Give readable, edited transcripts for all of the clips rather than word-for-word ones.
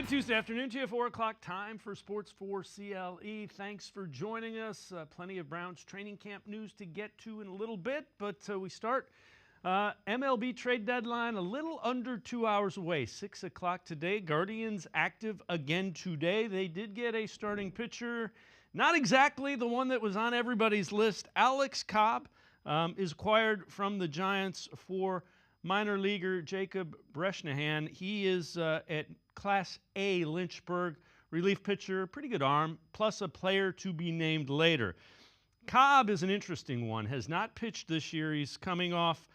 Good Tuesday afternoon to you, 4 o'clock time for Sports4CLE. Thanks for joining us. Plenty of Browns training camp news to get to in a little bit, but we start MLB trade deadline a little under 2 hours away, 6 o'clock today. Guardians active again today. They did get a starting pitcher, not exactly the one that was on everybody's list. Alex Cobb is acquired from the Giants for minor leaguer Jacob Bresnahan. He is at Class A Lynchburg, relief pitcher, pretty good arm, plus a player to be named later. Cobb is an interesting one, has not pitched this year. He's coming off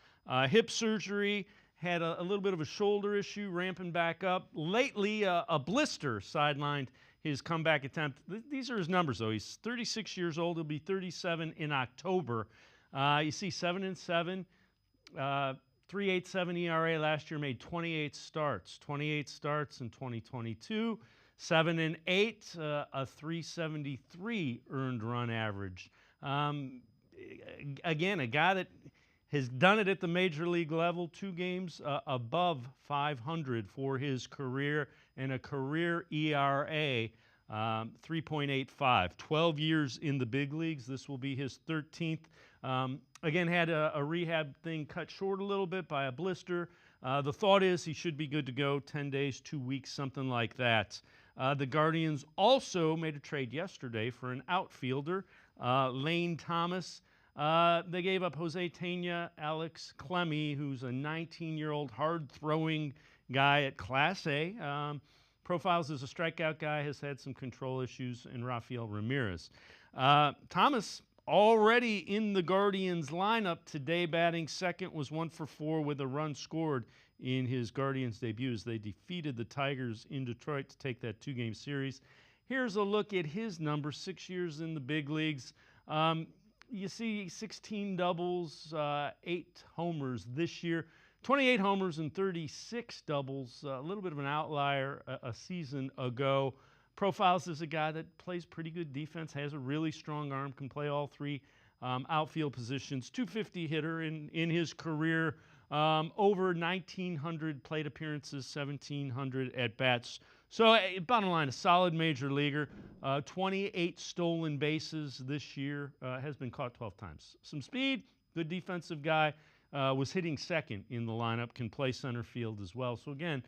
hip surgery, had a little bit of a shoulder issue, ramping back up. Lately, a blister sidelined his comeback attempt. These are his numbers, though. He's 36 years old. He'll be 37 in October. You see 7-7. 3.87 ERA last year, made 28 starts. 28 starts in 2022. 7-8, a 3.73 earned run average. Again, a guy that has done it at the major league level, 2 games above 500 for his career, and a career ERA 3.85. 12 years in the big leagues. This will be his 13th. Again, had a rehab thing cut short a little bit by a blister. The thought is he should be good to go 10 days, 2 weeks, something like that. The Guardians also made a trade yesterday for an outfielder, Lane Thomas. They gave up Jose Tena, Alex Clemmie, who's a 19-year-old hard-throwing guy at Class A. Profiles as a strikeout guy, has had some control issues, and Rafael Ramirez. Thomas already in the Guardians lineup today, batting second, was 1 for 4 with a run scored in his Guardians debut as they defeated the Tigers in Detroit to take that 2-game series. Here's a look at his numbers, 6 years in the big leagues. You see 16 doubles, 8 homers this year. 28 homers and 36 doubles, a little bit of an outlier a season ago. Profiles as a guy that plays pretty good defense, has a really strong arm, can play all 3 outfield positions. 250 hitter in his career, over 1,900 plate appearances, 1,700 at-bats. So bottom line, a solid major leaguer. 28 stolen bases this year, has been caught 12 times. Some speed, good defensive guy. Was hitting second in the lineup, can play center field as well. So again,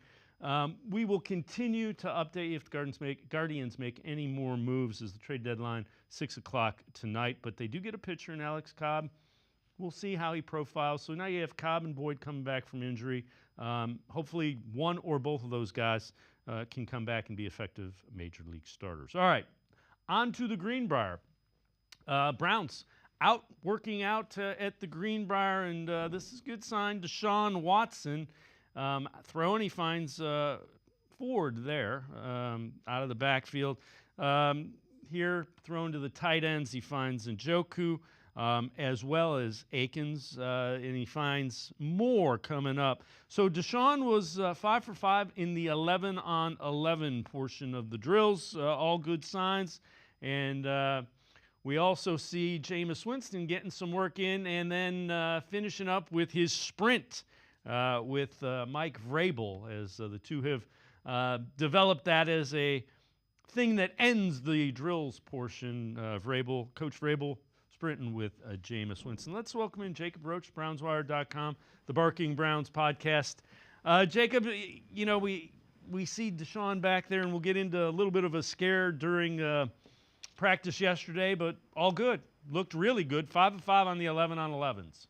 we will continue to update you if the Guardians make any more moves as the trade deadline, 6 o'clock tonight. But they do get a pitcher in Alex Cobb. We'll see how he profiles. So now you have Cobb and Boyd coming back from injury. Hopefully one or both of those guys can come back and be effective major league starters. All right, on to the Greenbrier. Browns out working out at the Greenbrier, and this is a good sign. Deshaun Watson throwing. He finds Ford there out of the backfield. Here, thrown to the tight ends, he finds Njoku as well as Akins, and he finds more coming up. So Deshaun was 5 for 5 in the 11-on-11 portion of the drills. All good signs. And we also see Jameis Winston getting some work in, and then finishing up with his sprint with Mike Vrabel, as the two have developed that as a thing that ends the drills portion. Coach Vrabel sprinting with Jameis Winston. Let's welcome in Jacob Roach, BrownsWire.com, the Barking Browns podcast. Jacob, you know, we see Deshaun back there, and we'll get into a little bit of a scare during practice yesterday, but all good. Looked really good. 5 of 5 on the 11-on-11s.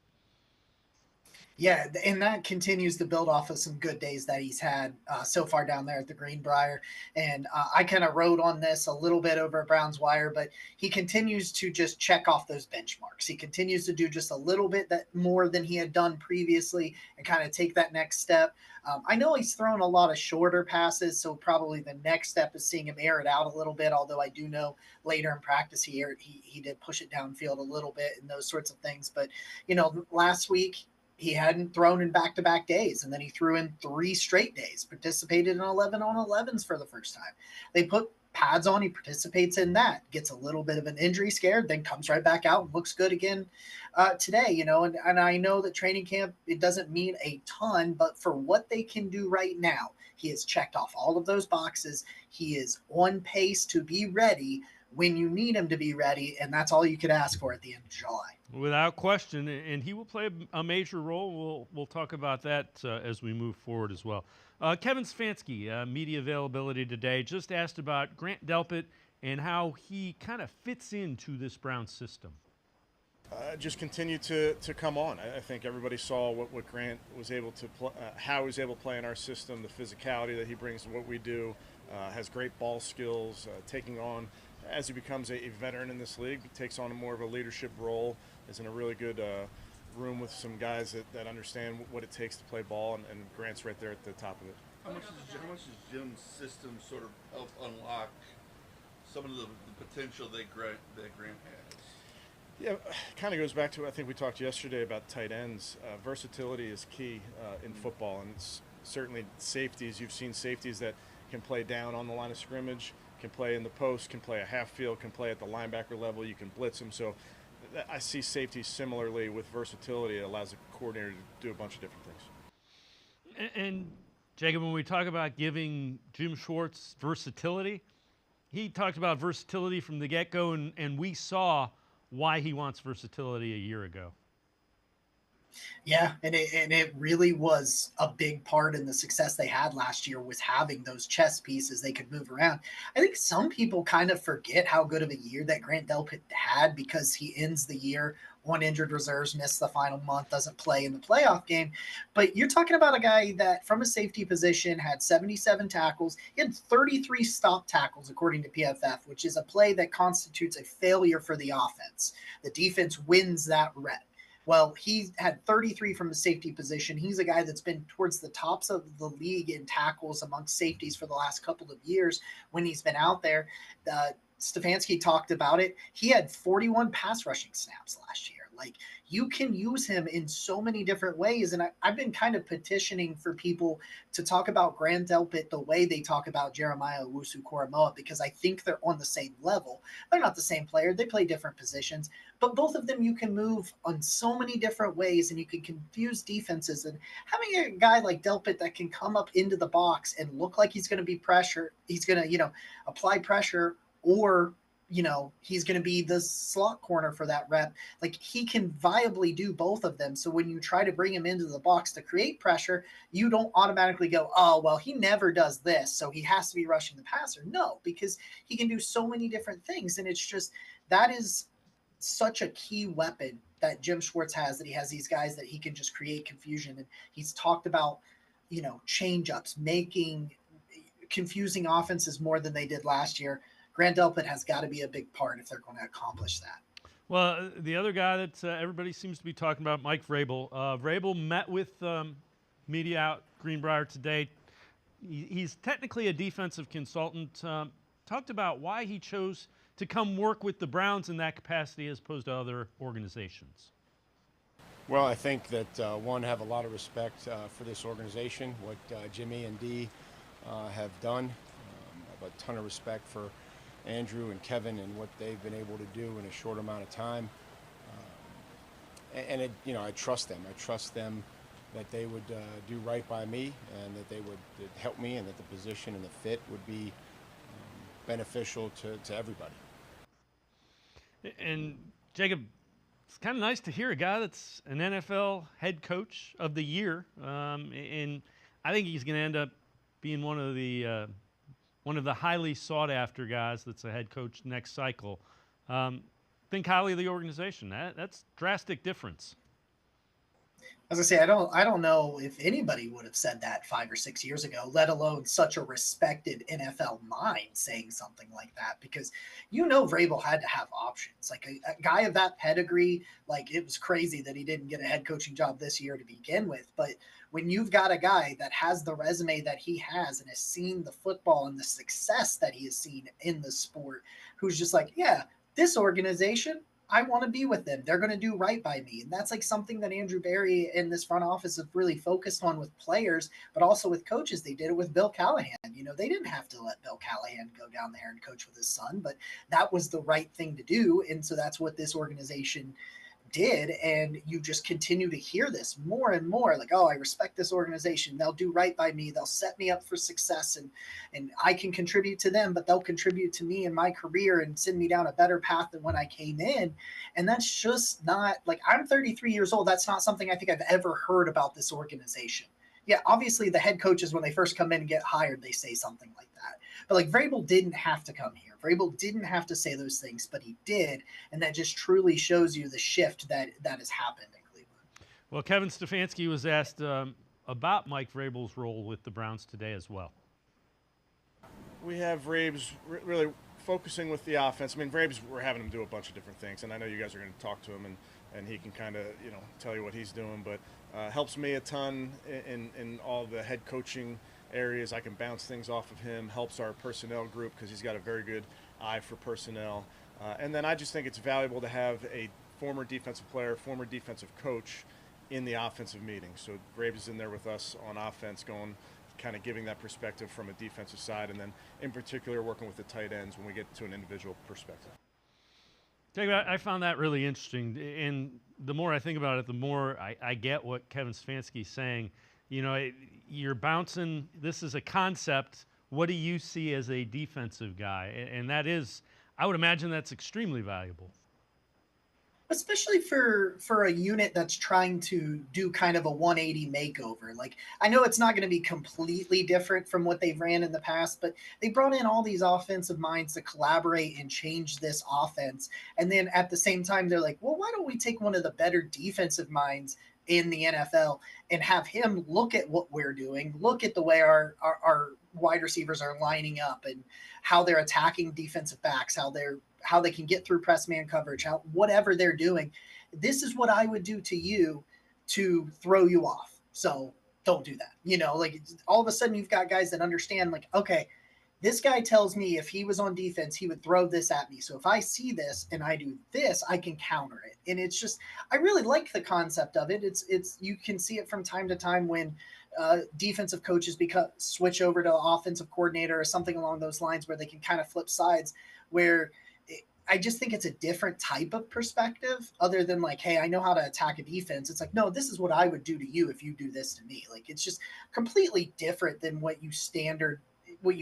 Yeah, and that continues to build off of some good days that he's had so far down there at the Greenbrier. And I kind of wrote on this a little bit over at Browns Wire, but he continues to just check off those benchmarks. He continues to do just a little bit more than he had done previously and kind of take that next step. I know he's thrown a lot of shorter passes, so probably the next step is seeing him air it out a little bit, although I do know later in practice he did push it downfield a little bit and those sorts of things. But, you know, last week, he hadn't thrown in back-to-back days, and then he threw in 3 straight days, participated in 11-on-11s for the first time. They put pads on, he participates in that, gets a little bit of an injury scare, then comes right back out and looks good again today, and I know that training camp, it doesn't mean a ton, but for what they can do right now, he has checked off all of those boxes. He is on pace to be ready when you need him to be ready, and that's all you could ask for at the end of July. Without question, and he will play a major role. We'll talk about that as we move forward as well. Kevin Stefanski, media availability today, just asked about Grant Delpit and how he kind of fits into this Browns system. Just continue to come on. I think everybody saw what Grant was able to how he was able to play in our system, the physicality that he brings to what we do, has great ball skills, taking on, as he becomes a veteran in this league, he takes on more of a leadership role, is in a really good room with some guys that understand what it takes to play ball, and Grant's right there at the top of it. How much does Jim's system sort of help unlock some of the potential that Grant has? Yeah, kind of goes back to, I think we talked yesterday about tight ends. Versatility is key in football, and it's certainly safeties. You've seen safeties that can play down on the line of scrimmage, can play in the post, can play a half field, can play at the linebacker level. You can blitz them. So I see safeties similarly with versatility. It allows the coordinator to do a bunch of different things. And Jacob, when we talk about giving Jim Schwartz versatility, he talked about versatility from the get-go, and we saw why he wants versatility a year ago. Yeah, and it really was a big part in the success they had last year, was having those chess pieces they could move around. I think some people kind of forget how good of a year that Grant Delpit had, because he ends the year on injured reserves, missed the final month, doesn't play in the playoff game. But you're talking about a guy that from a safety position had 77 tackles. He had 33 stop tackles, according to PFF, which is a play that constitutes a failure for the offense. The defense wins that rep. Well, he had 33 from the safety position. He's a guy that's been towards the tops of the league in tackles amongst safeties for the last couple of years when he's been out there. Stefanski talked about it. He had 41 pass rushing snaps last year. Like, you can use him in so many different ways. And I've been kind of petitioning for people to talk about Grant Delpit the way they talk about Jeremiah Owusu-Koramoah, because I think they're on the same level. They're not the same player. They play different positions. But both of them you can move on so many different ways, and you can confuse defenses. And having a guy like Delpit that can come up into the box and look like he's going to be pressure, he's going to, apply pressure, or he's going to be the slot corner for that rep. Like, he can viably do both of them. So when you try to bring him into the box to create pressure, you don't automatically go, oh, well, he never does this, so he has to be rushing the passer. No, because he can do so many different things. And it's just, that is such a key weapon that Jim Schwartz has, that he has these guys that he can just create confusion. And he's talked about, change ups, making confusing offenses more than they did last year. Grant Delpit has got to be a big part if they're going to accomplish that. Well, the other guy that everybody seems to be talking about, Mike Vrabel. Vrabel met with media out Greenbrier today. He's technically a defensive consultant. Talked about why he chose to come work with the Browns in that capacity as opposed to other organizations. Well, I think that, one, have a lot of respect for this organization, what Jimmy and Dee have done. I have a ton of respect for Andrew and Kevin and what they've been able to do in a short amount of time. I trust them. I trust them that they would do right by me, and that they would help me, and that the position and the fit would be beneficial to everybody. And Jacob, it's kind of nice to hear a guy that's an NFL head coach of the year, and I think he's going to end up being one of the highly sought after guys that's a head coach next cycle. Think highly of the organization. That's drastic difference. As I say, I don't know if anybody would have said that 5 or 6 years ago, let alone such a respected NFL mind saying something like that, because Vrabel had to have options. Like a guy of that pedigree, like, it was crazy that he didn't get a head coaching job this year to begin with. But when you've got a guy that has the resume that he has and has seen the football and the success that he has seen in the sport, who's just like, yeah, this organization, I want to be with them. They're going to do right by me. And that's like something that Andrew Berry and this front office have really focused on with players, but also with coaches. They did it with Bill Callahan. They didn't have to let Bill Callahan go down there and coach with his son, but that was the right thing to do. And so that's what this organization did. And you just continue to hear this more and more, like, oh, I respect this organization. They'll do right by me. They'll set me up for success, and I can contribute to them, but they'll contribute to me in my career and send me down a better path than when I came in. And that's just not, like, I'm 33 years old. That's not something I think I've ever heard about this organization. Yeah, obviously the head coaches, when they first come in and get hired, they say something like that. But like Vrabel didn't have to come here. Vrabel didn't have to say those things, but he did. And that just truly shows you the shift that has happened in Cleveland. Well, Kevin Stefanski was asked about Mike Vrabel's role with the Browns today as well. We have Vrabes really focusing with the offense. I mean, Vrabes, we're having him do a bunch of different things, and I know you guys are going to talk to him, and he can kind of, tell you what he's doing, but helps me a ton in all the head coaching areas. I can bounce things off of him, helps our personnel group because he's got a very good eye for personnel. And then I just think it's valuable to have a former defensive player, former defensive coach in the offensive meeting. So Vrabes is in there with us on offense, kind of giving that perspective from a defensive side, and then in particular working with the tight ends when we get to an individual perspective. I found that really interesting, and the more I think about it, the more I get what Kevin Stefanski's saying. You're bouncing. This is a concept. What do you see as a defensive guy? And that is, I would imagine that's extremely valuable. Especially for a unit that's trying to do kind of a 180 makeover. Like, I know it's not going to be completely different from what they've ran in the past, but they brought in all these offensive minds to collaborate and change this offense. And then at the same time, they're like, well, why don't we take one of the better defensive minds in the NFL and have him look at what we're doing, look at the way our wide receivers are lining up and how they're attacking defensive backs, how they can get through press man coverage, whatever they're doing. This is what I would do to you to throw you off. So don't do that. Like, all of a sudden you've got guys that understand, like, okay, this guy tells me if he was on defense, he would throw this at me. So if I see this and I do this, I can counter it. And it's just, I really like the concept of it. It's you can see it from time to time when defensive coaches switch over to offensive coordinator or something along those lines, where they can kind of flip sides, where I just think it's a different type of perspective other than like, hey, I know how to attack a defense. It's like, no, this is what I would do to you if you do this to me. Like, it's just completely different than what you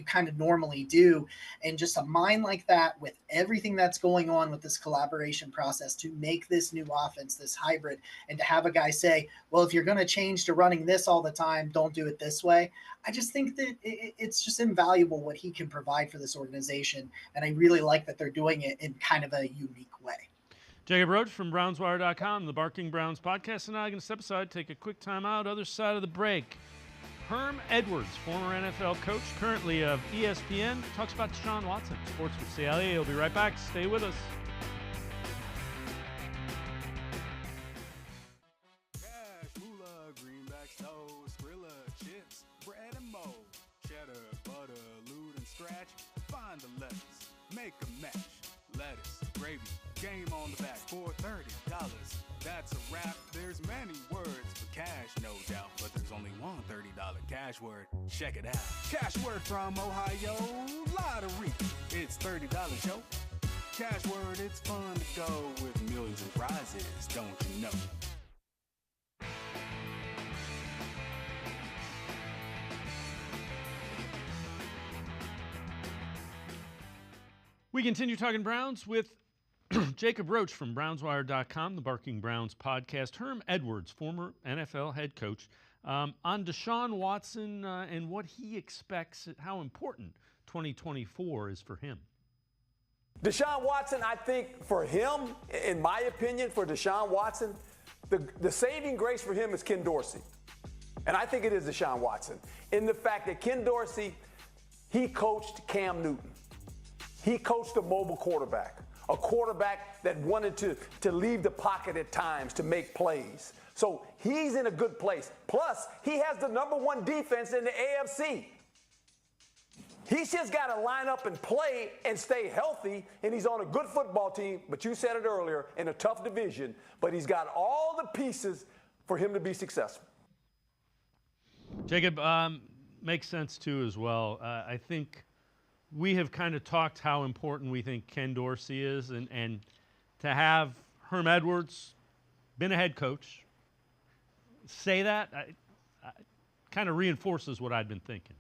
kind of normally do. And just a mind like that, with everything that's going on with this collaboration process to make this new offense, this hybrid, and to have a guy say, well, if you're going to change to running this all the time, don't do it this way. I just think that it's just invaluable what he can provide for this organization. And I really like that they're doing it in kind of a unique way. Jacob Roach from BrownsWire.com, the Barking Browns podcast. And now I'm going to step aside, take a quick time out, other side of the break. Herm Edwards, former NFL coach, currently of ESPN, talks about Deshaun Watson. Sports4CLE. He'll be right back. Stay with us. Cash, moolah, greenbacks, toast, Skrilla, chips, bread and mold, cheddar, butter, lewd and scratch. Find the letters, make a match. Lettuce, gravy, game on the back for $30. That's a wrap. There's many words for cash, no doubt, but there's only one $30 cash word. Check it out. Cash word from Ohio Lottery. It's $30 show. Cash word, it's fun to go with millions of prizes, don't you know? We continue talking Browns with Jacob Roach from BrownsWire.com, the Barking Browns podcast. Herm Edwards, former NFL head coach, on Deshaun Watson and what he expects, how important 2024 is for him. Deshaun Watson, I think for him, in my opinion, for Deshaun Watson, the saving grace for him is Ken Dorsey. And I think it is Deshaun Watson. In the fact that Ken Dorsey, he coached Cam Newton. He coached a mobile quarterback, a quarterback that wanted to leave the pocket at times to make plays. So he's in a good place. Plus, he has the #1 defense in the AFC. He's just got to line up and play and stay healthy, and he's on a good football team, but you said it earlier, in a tough division, but he's got all the pieces for him to be successful. Jacob, makes sense too as well. I think we have kind of talked how important we think Ken Dorsey is, and to have Herm Edwards, been a head coach, say that, kind of reinforces what I'd been thinking.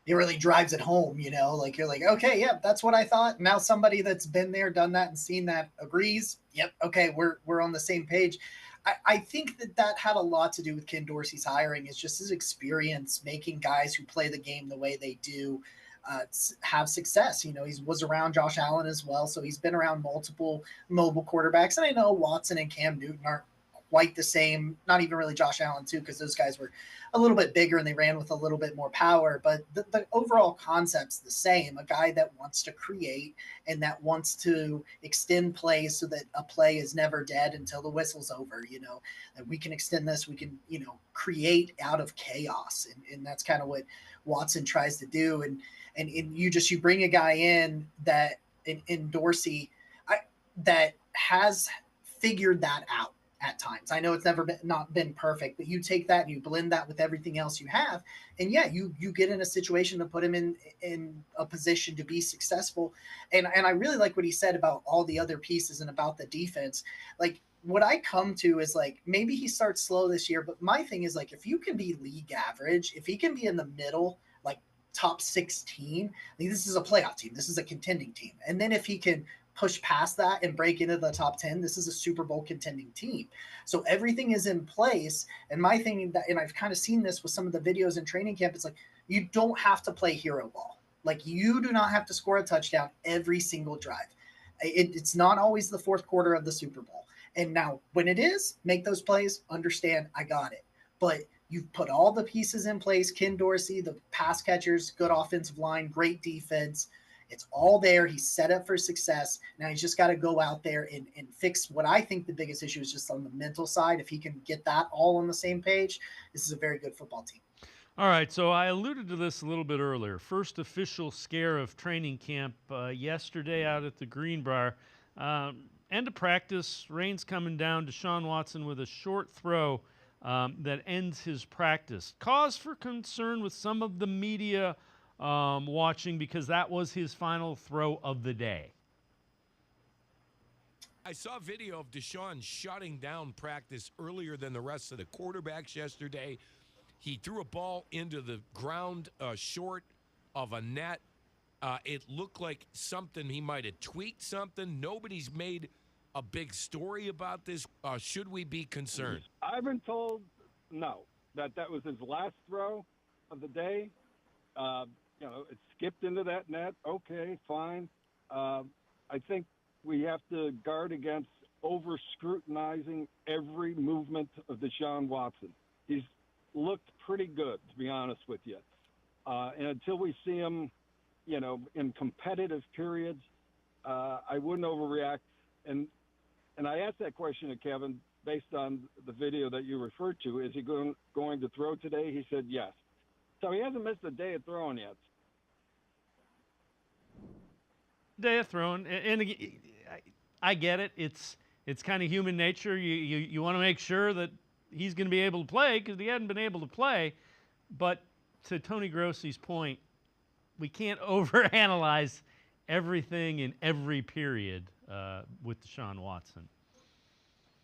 It really drives it home, like you're like, okay, yeah, that's what I thought. Now somebody that's been there, done that, and seen that agrees. Yep, okay, we're on the same page. I think that had a lot to do with Ken Dorsey's hiring, is just his experience making guys who play the game the way they do have success. He was around Josh Allen as well, so he's been around multiple mobile quarterbacks. And I know Watson and Cam Newton aren't quite the same, not even really Josh Allen too, because those guys were a little bit bigger and they ran with a little bit more power, but the overall concept's the same. A guy that wants to create and that wants to extend plays so that a play is never dead until the whistle's over, and we can extend this, we can, create out of chaos. And that's kind of what Watson tries to do. And you bring a guy in that in Dorsey that has figured that out. At times, I know it's not been perfect, but you take that and you blend that with everything else you have, and yeah, you get in a situation to put him in a position to be successful. And I really like what he said about all the other pieces and about the defense. Like, what I come to is like, maybe he starts slow this year, but my thing is like, if you can be league average, if he can be in the middle, like top 16, like, this is a playoff team, this is a contending team, and then if he can push past that and break into the top 10, this is a Super Bowl contending team. So everything is in place. And my thing, and I've kind of seen this with some of the videos in training camp, it's like, you don't have to play hero ball. Like, you do not have to score a touchdown every single drive. It's not always the fourth quarter of the Super Bowl. And now when it is, make those plays, understand, I got it. But you've put all the pieces in place. Ken Dorsey, the pass catchers, good offensive line, great defense. It's all there. He's set up for success. Now he's just got to go out there and fix what I think the biggest issue is, just on the mental side. If he can get that all on the same page, this is a very good football team. All right, so I alluded to this a little bit earlier. First official scare of training camp yesterday out at the Greenbrier. End of practice, rain's coming down. Deshaun Watson with a short throw that ends his practice. Cause for concern with some of the media watching, because that was his final throw of the day. I saw video of Deshaun shutting down practice earlier than the rest of the quarterbacks yesterday. He threw a ball into the ground short of a net. It looked like something, he might have tweaked something. Nobody's made a big story about this. Should we be concerned? I've been told no, that was his last throw of the day. It skipped into that net. Okay, fine. I think we have to guard against over-scrutinizing every movement of Deshaun Watson. He's looked pretty good, to be honest with you. And until we see him, in competitive periods, I wouldn't overreact. And I asked that question to Kevin based on the video that you referred to. Is he going to throw today? He said yes. So he hasn't missed a day of throwing yet. Day of throwing, and I get it. It's kind of human nature. You want to make sure that he's going to be able to play, because he hadn't been able to play. But to Tony Grossi's point, we can't overanalyze everything in every period with Deshaun Watson.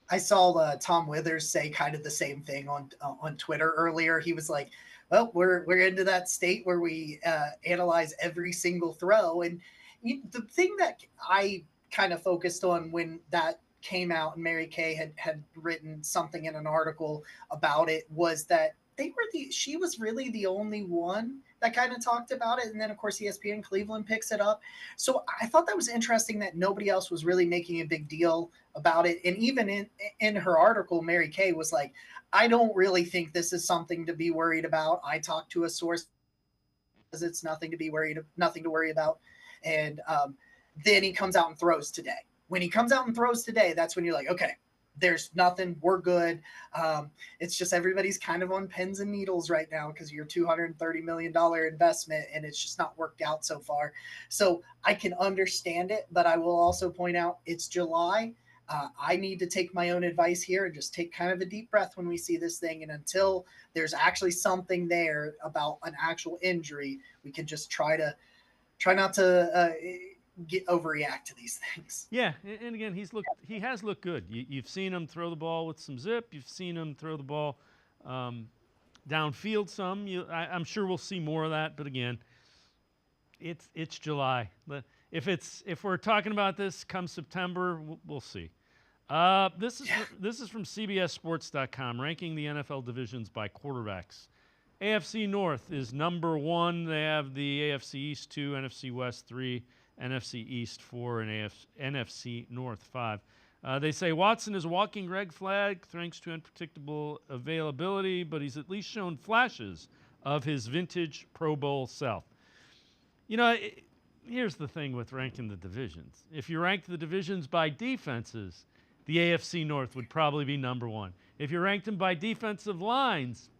I saw Tom Withers say kind of the same thing on Twitter earlier. He was like, well, we're into that state where we analyze every single throw. And the thing that I kind of focused on when that came out, and Mary Kay had written something in an article about it, was that she was really the only one that kind of talked about it. And then, of course, ESPN Cleveland picks it up. So I thought that was interesting that nobody else was really making a big deal about it. And even in her article, Mary Kay was like, I don't really think this is something to be worried about. I talked to a source, it's nothing to worry about. And then he comes out and throws today. When he comes out and throws today, that's when you're like, okay, there's nothing. We're good. It's just everybody's kind of on pins and needles right now because of your $230 million investment, and it's just not worked out so far. So I can understand it, but I will also point out it's July. I need to take my own advice here and just take kind of a deep breath when we see this thing. And until there's actually something there about an actual injury, we can just try not to overreact to these things. Yeah, and again, he has looked good. You've seen him throw the ball with some zip. You've seen him throw the ball downfield some. I'm sure we'll see more of that. But again, it's July. If we're talking about this come September, we'll see. This is from CBSSports.com, ranking the NFL divisions by quarterbacks. AFC North is number 1. They have the AFC East 2, NFC West 3, NFC East 4, and NFC North 5. They say Watson is a walking red flag thanks to unpredictable availability, but he's at least shown flashes of his vintage Pro Bowl self. Here's the thing with ranking the divisions. If you rank the divisions by defenses, the AFC North would probably be number 1. If you ranked them by defensive lines,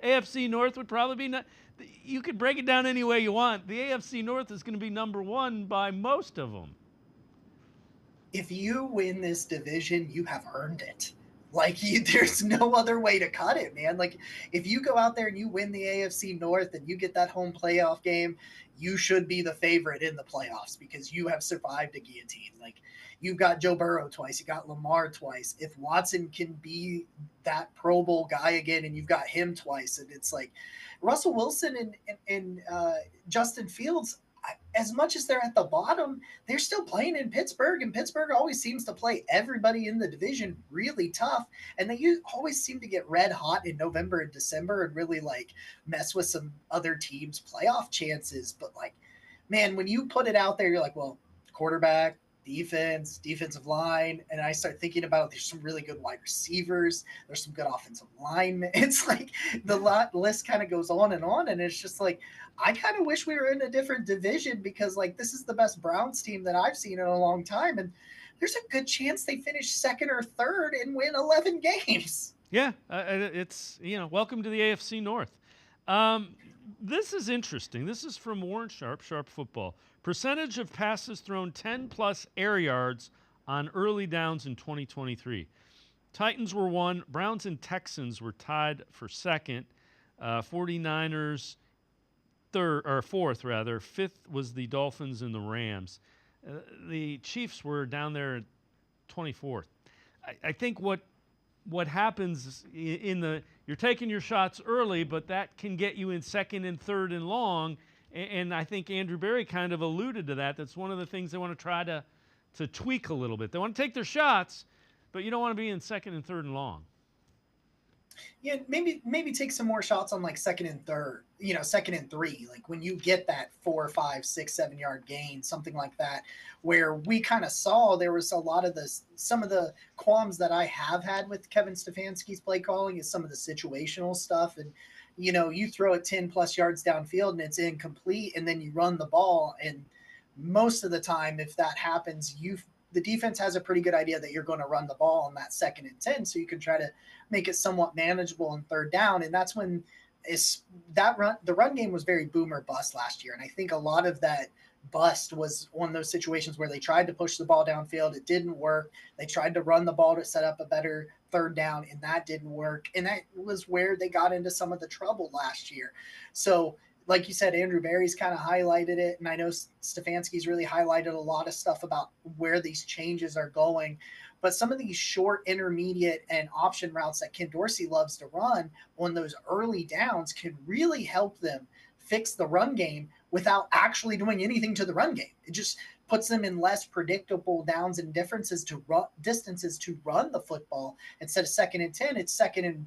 AFC North would probably be you could break it down any way you want. The AFC North is going to be number 1 by most of them. If you win this division, you have earned it. There's no other way to cut it, man. If you go out there and you win the AFC North and you get that home playoff game, you should be the favorite in the playoffs because you have survived a guillotine. You've got Joe Burrow twice, you got Lamar twice. If Watson can be that Pro Bowl guy again, and you've got him twice, and it's Russell Wilson and Justin Fields, as much as they're at the bottom, they're still playing in Pittsburgh, and Pittsburgh always seems to play everybody in the division really tough, and they always seem to get red hot in November and December and really mess with some other teams' playoff chances. But man, when you put it out there, you're like, well, quarterback, defense, defensive line, and I start thinking about there's some really good wide receivers, there's some good offensive linemen. It's the list kind of goes on, and it's just I kind of wish we were in a different division because this is the best Browns team that I've seen in a long time, and there's a good chance they finish second or third and win 11 games. Yeah, it's welcome to the AFC North. This is interesting. This is from Warren Sharp Football. Percentage of passes thrown 10-plus air yards on early downs in 2023. Titans were 1. Browns and Texans were tied for second. 49ers fourth, rather. Fifth was the Dolphins and the Rams. The Chiefs were down there at 24th. I think what happens you're taking your shots early, but that can get you in second and third and long. And I think Andrew Berry kind of alluded to that. That's one of the things they want to try to tweak a little bit. They want to take their shots, but you don't want to be in second and third and long. Yeah, maybe take some more shots on second and third, second and 3. When you get that 4, 5, 6, 7 yard gain, something like that, where we kind of saw there was a lot of some of the qualms that I have had with Kevin Stefanski's play calling is some of the situational stuff. And, you throw it 10 plus yards downfield and it's incomplete, and then you run the ball. And most of the time, if that happens, the defense has a pretty good idea that you're going to run the ball on that second and 10, so you can try to make it somewhat manageable on third down. And that's when the run game was very boom or bust last year. And I think a lot of that bust was one of those situations where they tried to push the ball downfield. It didn't work. They tried to run the ball to set up a better third down, and that didn't work. And that was where they got into some of the trouble last year. So like you said, Andrew Berry's kind of highlighted it, and I know Stefanski's really highlighted a lot of stuff about where these changes are going. But some of these short, intermediate, and option routes that Ken Dorsey loves to run on those early downs can really help them fix the run game without actually doing anything to the run game. It just puts them in less predictable downs and distances to run the football. Instead of second and 10, it's second and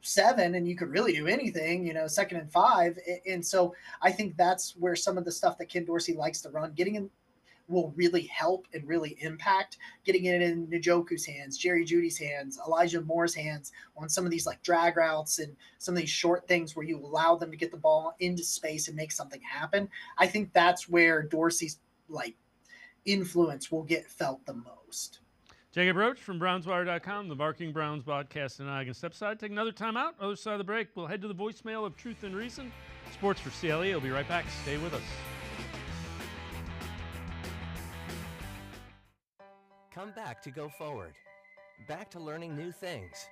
7, and you could really do anything, second and 5. And so I think that's where some of the stuff that Ken Dorsey likes to run, getting in, will really help and really impact. Getting it in Njoku's hands, Jerry Jeudy's hands, Elijah Moore's hands on some of these drag routes and some of these short things where you allow them to get the ball into space and make something happen. I think that's where Dorsey's influence will get felt the most. Jacob Roach from BrownsWire.com, the Barking Browns podcast, and I can step aside, take another time out. Other side of the break, we'll head to the voicemail of Truth and Reason. Sports for CLE. We'll be right back. Stay with us. Come back to go forward. Back to learning new things.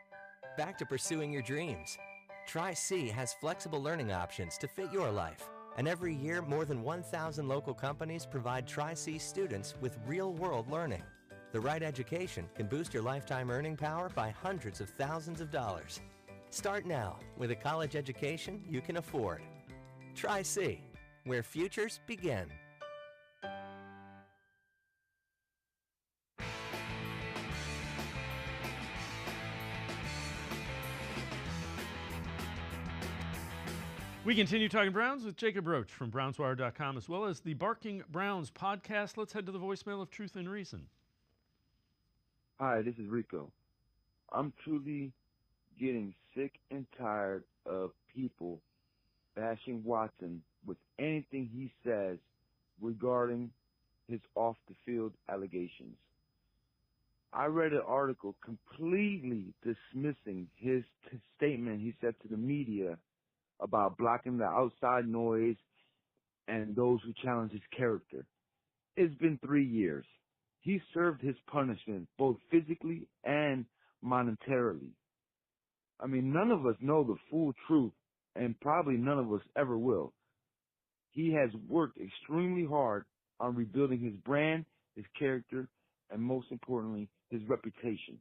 Back to pursuing your dreams. Tri-C has flexible learning options to fit your life. And every year, more than 1,000 local companies provide Tri-C students with real-world learning. The right education can boost your lifetime earning power by hundreds of thousands of dollars. Start now with a college education you can afford. Tri-C, where futures begin. We continue talking Browns with Jacob Roach from BrownsWire.com, as well as the Barking Browns podcast. Let's head to the voicemail of Truth and Reason. Hi, this is Rico. I'm truly getting sick and tired of people bashing Watson with anything he says regarding his off-the-field allegations. I read an article completely dismissing his statement he said to the media about blocking the outside noise and those who challenge his character. It's been 3 years. He served his punishment both physically and monetarily. I mean, none of us know the full truth, and probably none of us ever will. He has worked extremely hard on rebuilding his brand, his character, and most importantly, his reputation.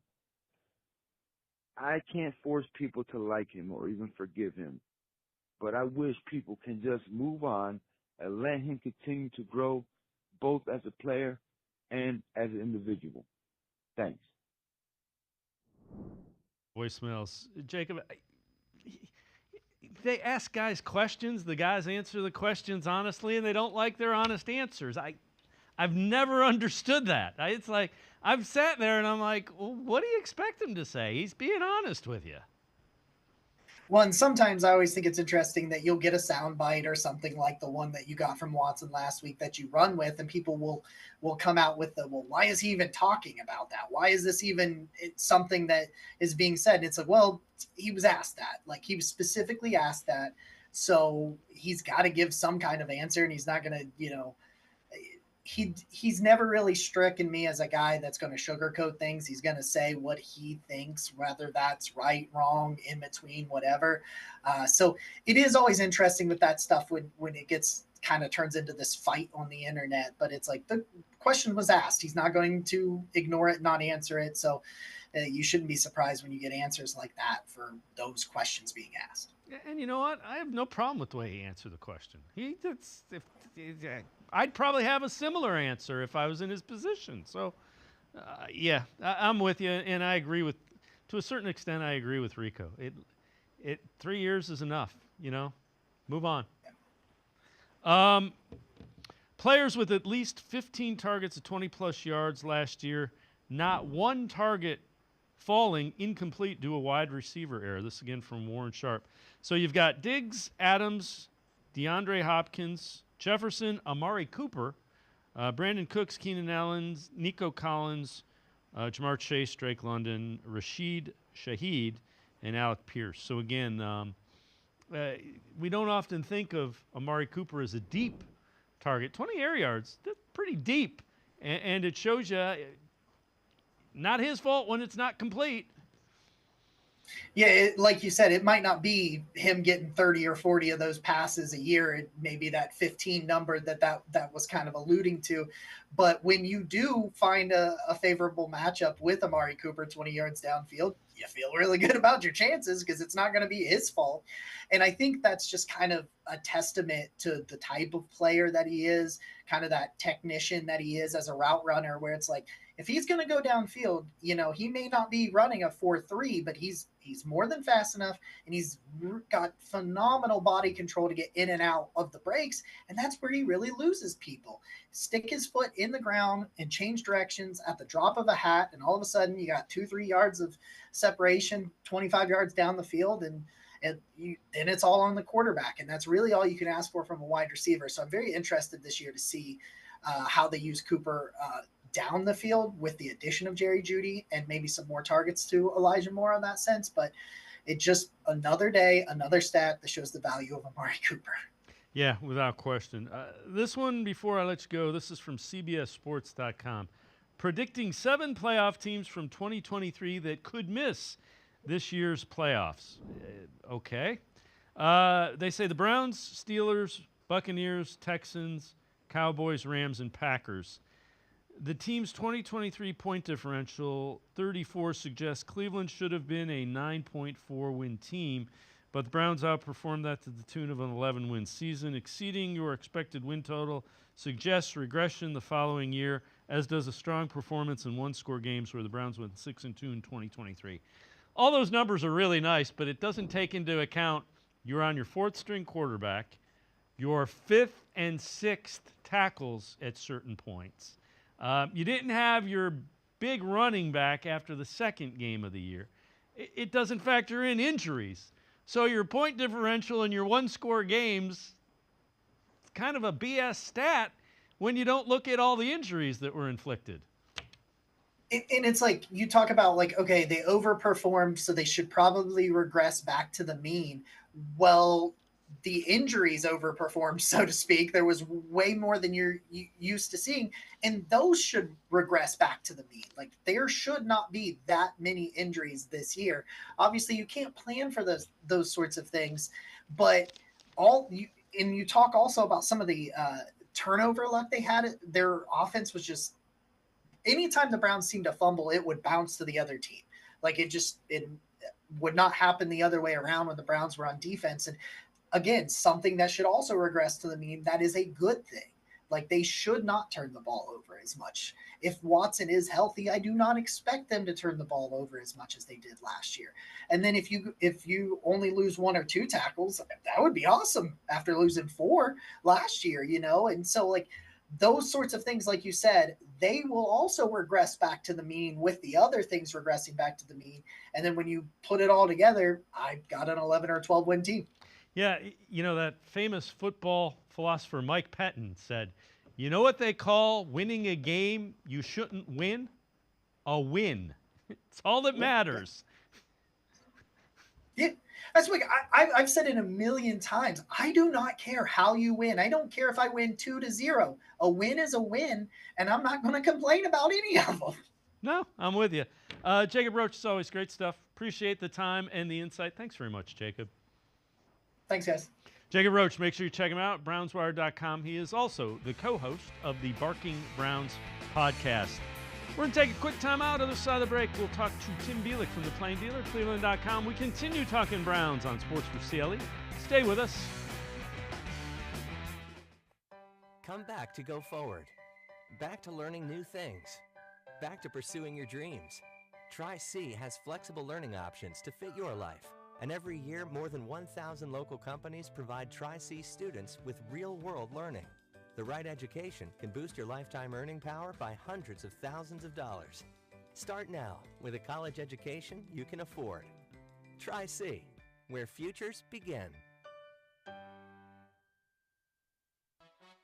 I can't force people to like him or even forgive him, but I wish people can just move on and let him continue to grow both as a player and as an individual. Thanks. Voicemails. Jacob, they ask guys questions. The guys answer the questions honestly, and they don't like their honest answers. I've never understood that. It's like I've sat there and I'm like, well, what do you expect him to say? He's being honest with you. Well, and sometimes I always think it's interesting that you'll get a sound bite or something like the one that you got from Watson last week that you run with, and people will come out with well, why is he even talking about that? Why is this even something that is being said? And it's like, well, he was asked that. Like, he was specifically asked that. So he's got to give some kind of answer, and he's not going to, he's never really stricken me as a guy that's going to sugarcoat things. He's going to say what he thinks, whether that's right, wrong, in between, whatever. So it is always interesting with that stuff when it gets kind of turns into this fight on the internet. But it's like the question was asked. He's not going to ignore it, not answer it. So you shouldn't be surprised when you get answers like that for those questions being asked. And you know what? I have no problem with the way he answered the question. I'd probably have a similar answer if I was in his position. So, yeah, I'm with you, and I agree with, to a certain extent, I agree with Rico. 3 years is enough, Move on. Players with at least 15 targets of 20-plus yards last year, not one target falling incomplete due to a wide receiver error. This again from Warren Sharp. So you've got Diggs, Adams, DeAndre Hopkins, Jefferson, Amari Cooper, Brandon Cooks, Keenan Allen, Nico Collins, Jamar Chase, Drake London, Rashid Shaheed, and Alec Pierce. So again, we don't often think of Amari Cooper as a deep target. 20 air yards, that's pretty deep. And it shows you not his fault when it's not complete. Yeah, like you said, it might not be him getting 30 or 40 of those passes a year. It may be that 15 number that was kind of alluding to. But when you do find a favorable matchup with Amari Cooper 20 yards downfield, you feel really good about your chances because it's not going to be his fault. And I think that's just kind of a testament to the type of player that he is, kind of that technician that he is as a route runner, where it's like, if he's going to go downfield, he may not be running a 4.3, but he's more than fast enough, and he's got phenomenal body control to get in and out of the breaks, and that's where he really loses people. Stick his foot in the ground and change directions at the drop of a hat, and all of a sudden you got 2-3 yards of separation, 25 yards down the field, and then it's all on the quarterback, and that's really all you can ask for from a wide receiver. So I'm very interested this year to see how they use Cooper down the field with the addition of Jerry Jeudy and maybe some more targets to Elijah Moore on that sense. But it's just another day, another stat that shows the value of Amari Cooper. Yeah, without question. This one, before I let you go, this is from CBSSports.com. Predicting 7 playoff teams from 2023 that could miss this year's playoffs. Okay. They say the Browns, Steelers, Buccaneers, Texans, Cowboys, Rams, and Packers. The team's 2023 point differential, 34, suggests Cleveland should have been a 9.4 win team, but the Browns outperformed that to the tune of an 11-win season. Exceeding your expected win total suggests regression the following year, as does a strong performance in one-score games where the Browns went 6-2 in 2023. All those numbers are really nice, but it doesn't take into account you're on your 4th-string quarterback, your 5th and 6th tackles at certain points. You didn't have your big running back after the 2nd game of the year. It doesn't factor in injuries. So your point differential in your one-score games, it's kind of a BS stat when you don't look at all the injuries that were inflicted. And it's like you talk about, like, okay, they overperformed, so they should probably regress back to the mean. Well, the injuries overperformed, so to speak. There was way more than you're used to seeing, and those should regress back to the mean. Like, there should not be that many injuries this year. Obviously, you can't plan for those sorts of things, but you talk also about some of the turnover luck they had. Their offense was just, anytime the Browns seemed to fumble, it would bounce to the other team. Like, it would not happen the other way around when the Browns were on defense. And again, something that should also regress to the mean. That is a good thing. Like, they should not turn the ball over as much. If Watson is healthy, I do not expect them to turn the ball over as much as they did last year. And then if you only lose 1 or 2 tackles, that would be awesome after losing 4 last year, And so, like, those sorts of things, like you said, they will also regress back to the mean with the other things regressing back to the mean. And then when you put it all together, I got an 11 or 12 win team. Yeah, that famous football philosopher Mike Pettin said, you know what they call winning a game you shouldn't win? A win. It's all that matters. Yeah, that's like I've said it a million times. I do not care how you win. I don't care if I win 2-0. A win is a win, and I'm not going to complain about any of them. No, I'm with you. Jacob Roach, it's always great stuff. Appreciate the time and the insight. Thanks very much, Jacob. Thanks, guys. Jacob Roach, make sure you check him out, brownswire.com. He is also the co-host of the Barking Browns podcast. We're going to take a quick time out. Other side of the break, we'll talk to Tim Bielik from the Plain Dealer, cleveland.com. We continue talking Browns on Sports4CLE. Stay with us. Come back to go forward. Back to learning new things. Back to pursuing your dreams. Tri-C has flexible learning options to fit your life. And every year, more than 1,000 local companies provide Tri-C students with real-world learning. The right education can boost your lifetime earning power by hundreds of thousands of dollars. Start now with a college education you can afford. Tri-C, where futures begin.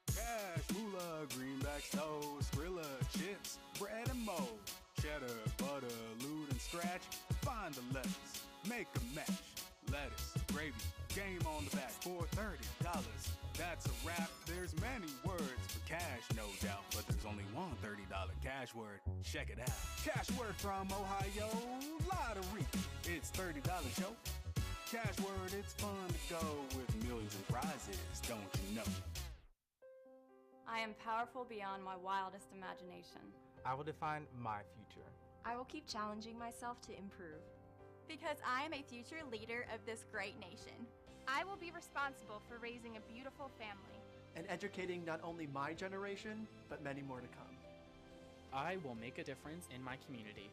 Cash, moolah, greenbacks, toast, Skrilla, chips, bread and mold, cheddar, butter, lewd and scratch, find the letters, make a match, lettuce, gravy, game on the back for $30. That's a wrap. There's many words for cash, no doubt, but there's only one $30 cash word. Check it out. Cash word from Ohio, lottery. It's $30 show. Cash word, it's fun to go with millions in prizes, don't you know? I am powerful beyond my wildest imagination. I will define my future. I will keep challenging myself to improve. Because I am a future leader of this great nation. I will be responsible for raising a beautiful family. And educating not only my generation, but many more to come. I will make a difference in my community.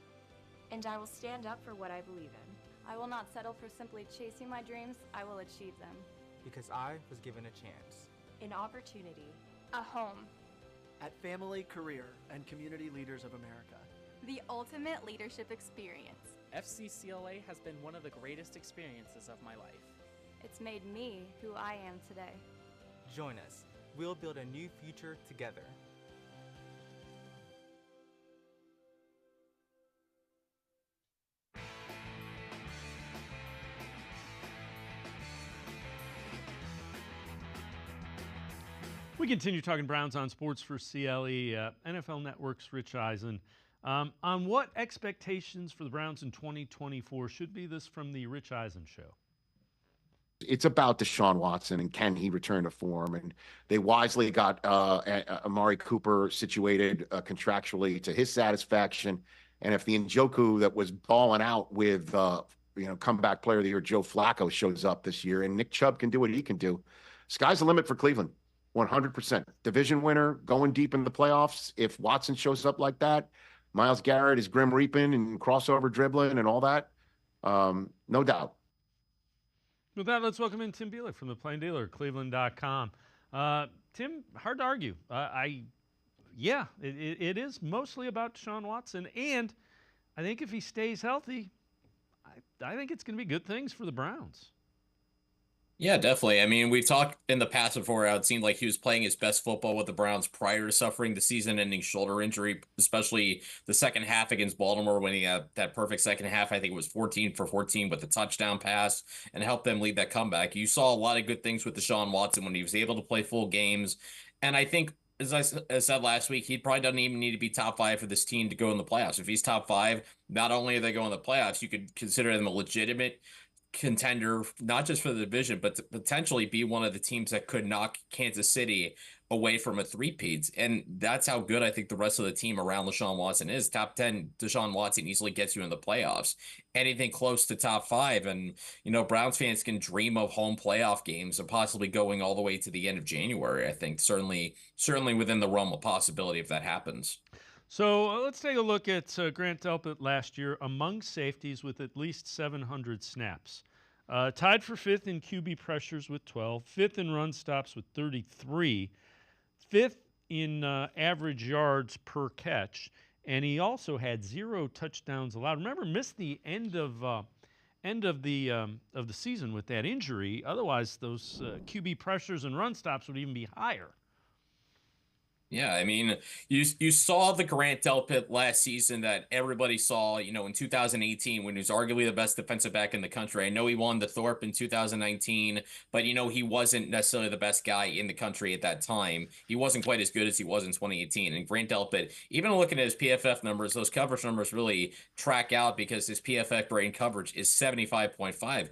And I will stand up for what I believe in. I will not settle for simply chasing my dreams. I will achieve them. Because I was given a chance. An opportunity. A home. At Family, Career, and Community Leaders of America. The ultimate leadership experience. FCCLA has been one of the greatest experiences of my life. It's made me who I am today. Join us. We'll build a new future together. We continue talking Browns on Sports for CLE. NFL Network's Rich Eisen. On what expectations for the Browns in 2024 should be this from the Rich Eisen Show? It's about Deshaun Watson and can he return to form? And they wisely got Amari Cooper situated contractually to his satisfaction. And if the Njoku that was balling out with comeback player of the year Joe Flacco shows up this year, and Nick Chubb can do what he can do, sky's the limit for Cleveland. 100%. Division winner, going deep in the playoffs. If Watson shows up like that, Myles Garrett is grim reaping and crossover dribbling and all that. No doubt. With that, let's welcome in Tim Bielik from the Plain Dealer, cleveland.com. Tim, hard to argue. It is mostly about Deshaun Watson, and I think if he stays healthy, I think it's going to be good things for the Browns. Yeah, definitely. I mean, we've talked in the past before how it seemed like he was playing his best football with the Browns prior to suffering the season-ending shoulder injury, especially the second half against Baltimore when he had that perfect second half. I think it was 14 for 14 with a touchdown pass and helped them lead that comeback. You saw a lot of good things with Deshaun Watson when he was able to play full games. And I think, as I said last week, he probably doesn't even need to be top 5 for this team to go in the playoffs. If he's top 5, not only are they going to the playoffs, you could consider them a legitimate contender, not just for the division, but to potentially be one of the teams that could knock Kansas City away from a three-peat. And that's how good I think the rest of the team around Deshaun Watson is. Top 10, Deshaun Watson easily gets you in the playoffs. Anything close to top 5, and, Browns fans can dream of home playoff games and possibly going all the way to the end of January. I think certainly within the realm of possibility if that happens. So let's take a look at Grant Delpit last year among safeties with at least 700 snaps. Tied for 5th in QB pressures with 12, 5th in run stops with 33, 5th in average yards per catch, and he also had 0 touchdowns allowed. Remember, missed the end of the season with that injury. Otherwise, those QB pressures and run stops would even be higher. Yeah, I mean, you saw the Grant Delpit last season that everybody saw, in 2018 when he was arguably the best defensive back in the country. I know he won the Thorpe in 2019, but, he wasn't necessarily the best guy in the country at that time. He wasn't quite as good as he was in 2018. And Grant Delpit, even looking at his PFF numbers, those coverage numbers really track out because his PFF grade coverage is 75.5.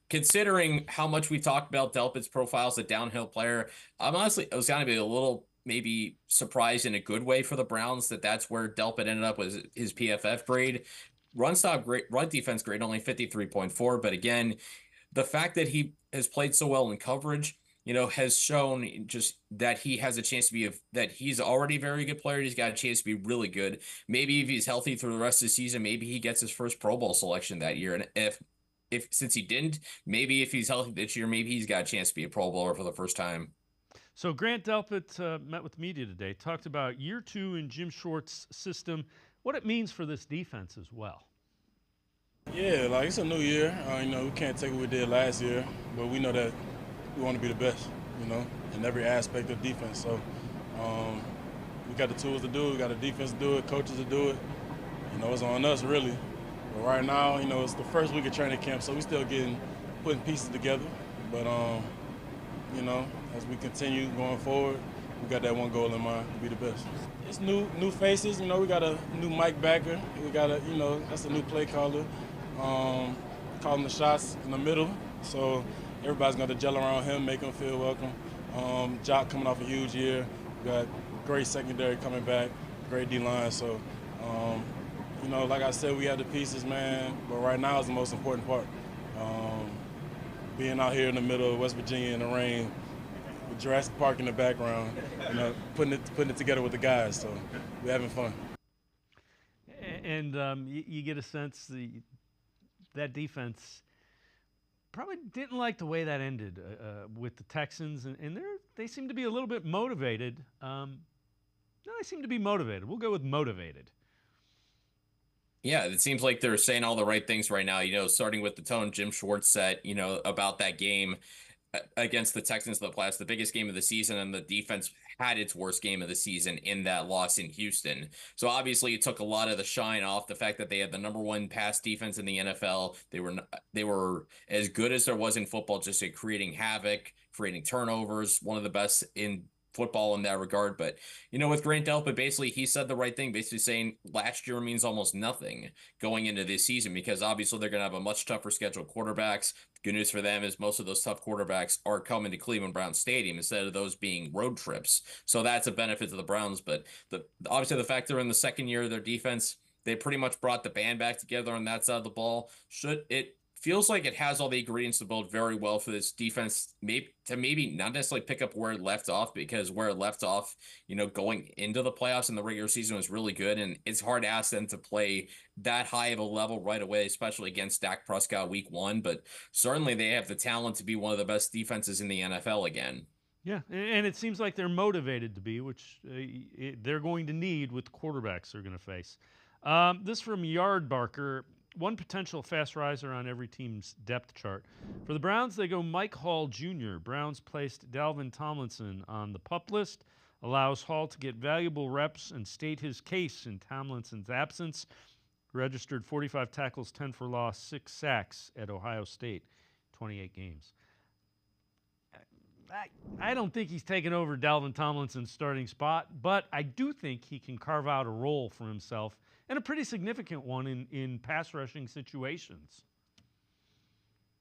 Considering how much we talked about Delpit's profile as a downhill player, I was going to be a little maybe surprised in a good way for the Browns that's where Delpit ended up with his PFF grade. Run defense grade only 53.4, but again, the fact that he has played so well in coverage, has shown just that he has a chance to be that he's already a very good player. He's got a chance to be really good. Maybe if he's healthy through the rest of the season, maybe he gets his first Pro Bowl selection that year. And if since he didn't, maybe if he's healthy this year, maybe he's got a chance to be a Pro Bowler for the first time. So Grant Delpit met with the media today, talked about year 2 in Jim Schwartz's system, what it means for this defense as well. Yeah, it's a new year. We can't take what we did last year, but we know that we want to be the best, in every aspect of defense. So we got the tools to do it. We got the defense to do it, coaches to do it. It's on us, really. But right now, it's the first week of training camp, so we still putting pieces together. But, as we continue going forward, we got that one goal in mind, to be the best. It's new faces. We got a new Mike Backer. We got that's a new play caller. Calling the shots in the middle. So everybody's going to gel around him, make him feel welcome. Jock coming off a huge year. We got great secondary coming back, great D-line. So, like I said, we have the pieces, man. But right now is the most important part. Being out here in the middle of West Virginia in the rain, with Jurassic Park in the background, putting it together with the guys. So we're having fun. And you get a sense that defense probably didn't like the way that ended with the Texans, and they seem to be a little bit motivated. They seem to be motivated. We'll go with motivated. Yeah, it seems like they're saying all the right things right now, starting with the tone Jim Schwartz set, about that game against the Texans in the playoffs, the biggest game of the season, and the defense had its worst game of the season in that loss in Houston. So obviously it took a lot of the shine off the fact that they had the #1 pass defense in the NFL. They were as good as there was in football, just at creating havoc, creating turnovers, one of the best in football in that regard. But, with Grant Delpit, basically he said the right thing, basically saying last year means almost nothing going into this season because obviously they're going to have a much tougher schedule of quarterbacks. Good news for them is most of those tough quarterbacks are coming to Cleveland Browns Stadium instead of those being road trips. So that's a benefit to the Browns. But obviously the fact they're in the second year of their defense, they pretty much brought the band back together on that side of the ball. It feels like it has all the ingredients to build very well for this defense, maybe not necessarily pick up where it left off, because where it left off, going into the playoffs in the regular season was really good, and it's hard to ask them to play that high of a level right away, especially against Dak Prescott week 1, but certainly they have the talent to be one of the best defenses in the NFL again. Yeah, and it seems like they're motivated to be, which they're going to need with the quarterbacks they're going to face. This from Yard Barker. One potential fast riser on every team's depth chart. For the Browns, they go Mike Hall Jr. Browns placed Dalvin Tomlinson on the PUP list, allows Hall to get valuable reps and state his case in Tomlinson's absence. Registered 45 tackles, 10 for loss, 6 sacks at Ohio State, 28 games. I don't think he's taken over Dalvin Tomlinson's starting spot, but I do think he can carve out a role for himself, and a pretty significant one in pass rushing situations.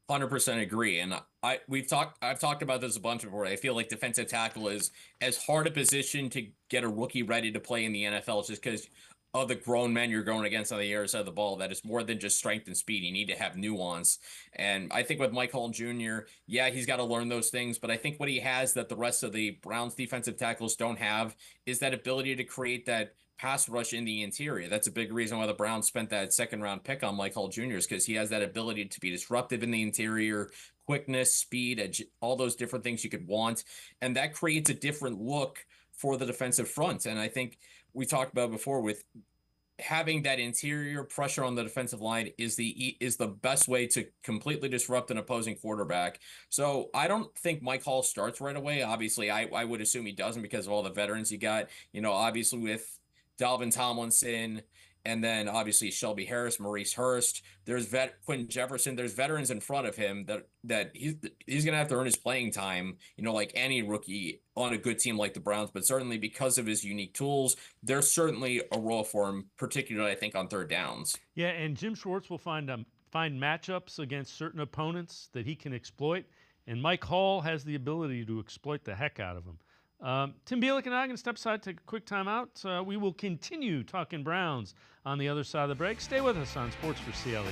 100% agree. And I've talked about this a bunch before. I feel like defensive tackle is as hard a position to get a rookie ready to play in the NFL just because of the grown men you're going against on the other side of the ball. That is more than just strength and speed. You need to have nuance. And I think with Mike Hall Jr., yeah, he's got to learn those things. But I think what he has that the rest of the Browns defensive tackles don't have is that ability to create that pass rush in the interior. That's a big reason why the Browns spent that second-round pick on Mike Hall Jr. is because he has that ability to be disruptive in the interior, quickness, speed, all those different things you could want. And that creates a different look for the defensive front. And I think we talked about before with having that interior pressure on the defensive line is the best way to completely disrupt an opposing quarterback. So I don't think Mike Hall starts right away. Obviously, I would assume he doesn't because of all the veterans you got. Obviously with Dalvin Tomlinson, and then obviously Shelby Harris, Maurice Hurst. There's Quentin Jefferson. There's veterans in front of him that he's gonna have to earn his playing time. Like any rookie on a good team like the Browns. But certainly because of his unique tools, there's certainly a role for him, particularly I think on third downs. Yeah, and Jim Schwartz will find matchups against certain opponents that he can exploit, and Mike Hall has the ability to exploit the heck out of them. Tim Bielik and I are going to step aside, take a quick timeout. We will continue talking Browns on the other side of the break. Stay with us on Sports4CLE.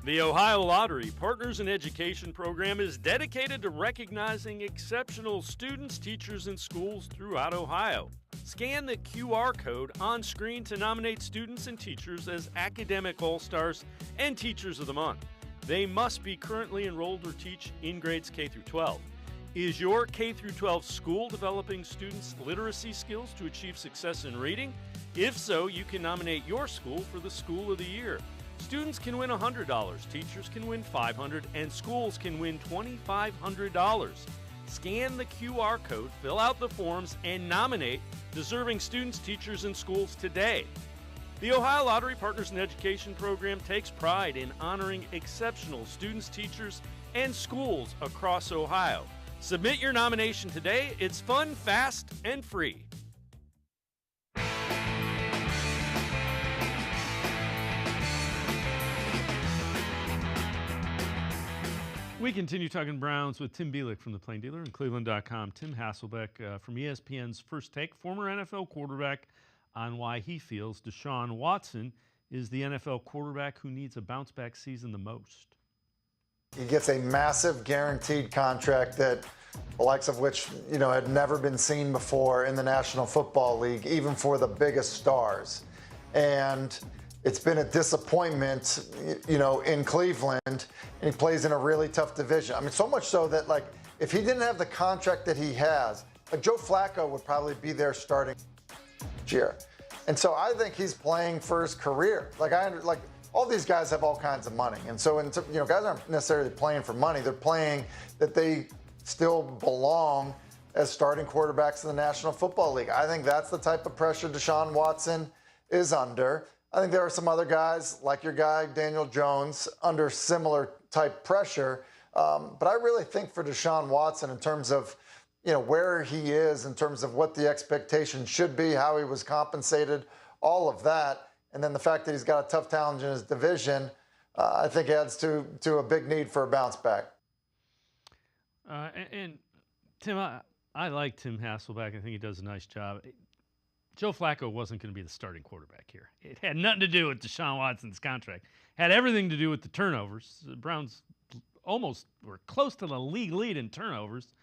The Ohio Lottery Partners in Education program is dedicated to recognizing exceptional students, teachers, and schools throughout Ohio. Scan the QR code on screen to nominate students and teachers as Academic All-Stars and Teachers of the Month. They must be currently enrolled or teach in grades K through 12. Is your K through 12 school developing students' literacy skills to achieve success in reading? If so, you can nominate your school for the School of the Year. Students can win $100, teachers can win $500, and schools can win $2,500. Scan the QR code, fill out the forms, and nominate deserving students, teachers, and schools today. The Ohio Lottery Partners in Education program takes pride in honoring exceptional students, teachers, and schools across Ohio. Submit your nomination today. It's fun, fast, and free. We continue talking Browns with Tim Bielik from the Plain Dealer and cleveland.com. Tim Hasselbeck from ESPN's First Take, former NFL quarterback, on why he feels Deshaun Watson is the NFL quarterback who needs a bounce-back season the most. He gets a massive guaranteed contract that the likes of which, had never been seen before in the National Football League, even for the biggest stars. And it's been a disappointment, in Cleveland, and he plays in a really tough division. I mean, so much so that, if he didn't have the contract that he has, Joe Flacco would probably be there starting year. And so I think he's playing for his career. All these guys have all kinds of money. And so, guys aren't necessarily playing for money. They're playing that they still belong as starting quarterbacks in the National Football League. I think that's the type of pressure Deshaun Watson is under. I think there are some other guys, like your guy, Daniel Jones, under similar type pressure. But I really think for Deshaun Watson, in terms of where he is, in terms of what the expectation should be, how he was compensated, all of that, and then the fact that he's got a tough challenge in his division, I think adds to a big need for a bounce back. And Tim, I like Tim Hasselbeck. I think he does a nice job. Joe Flacco wasn't going to be the starting quarterback here. It had nothing to do with Deshaun Watson's contract. It had everything to do with the turnovers. The Browns almost were close to the league lead in turnovers.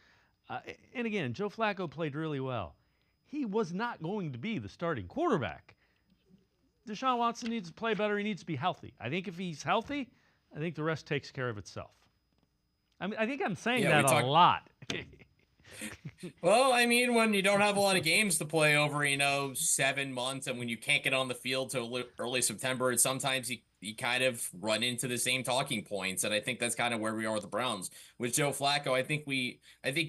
And again, Joe Flacco played really well. He was not going to be the starting quarterback. Deshaun Watson needs to play better. He needs to be healthy. I think if he's healthy, I think the rest takes care of itself. I mean, I think I'm saying that a lot. Well, I mean, when you don't have a lot of games to play over, 7 months, and when you can't get on the field till early September, sometimes you kind of run into the same talking points, and I think that's kind of where we are with the Browns. With Joe Flacco, I think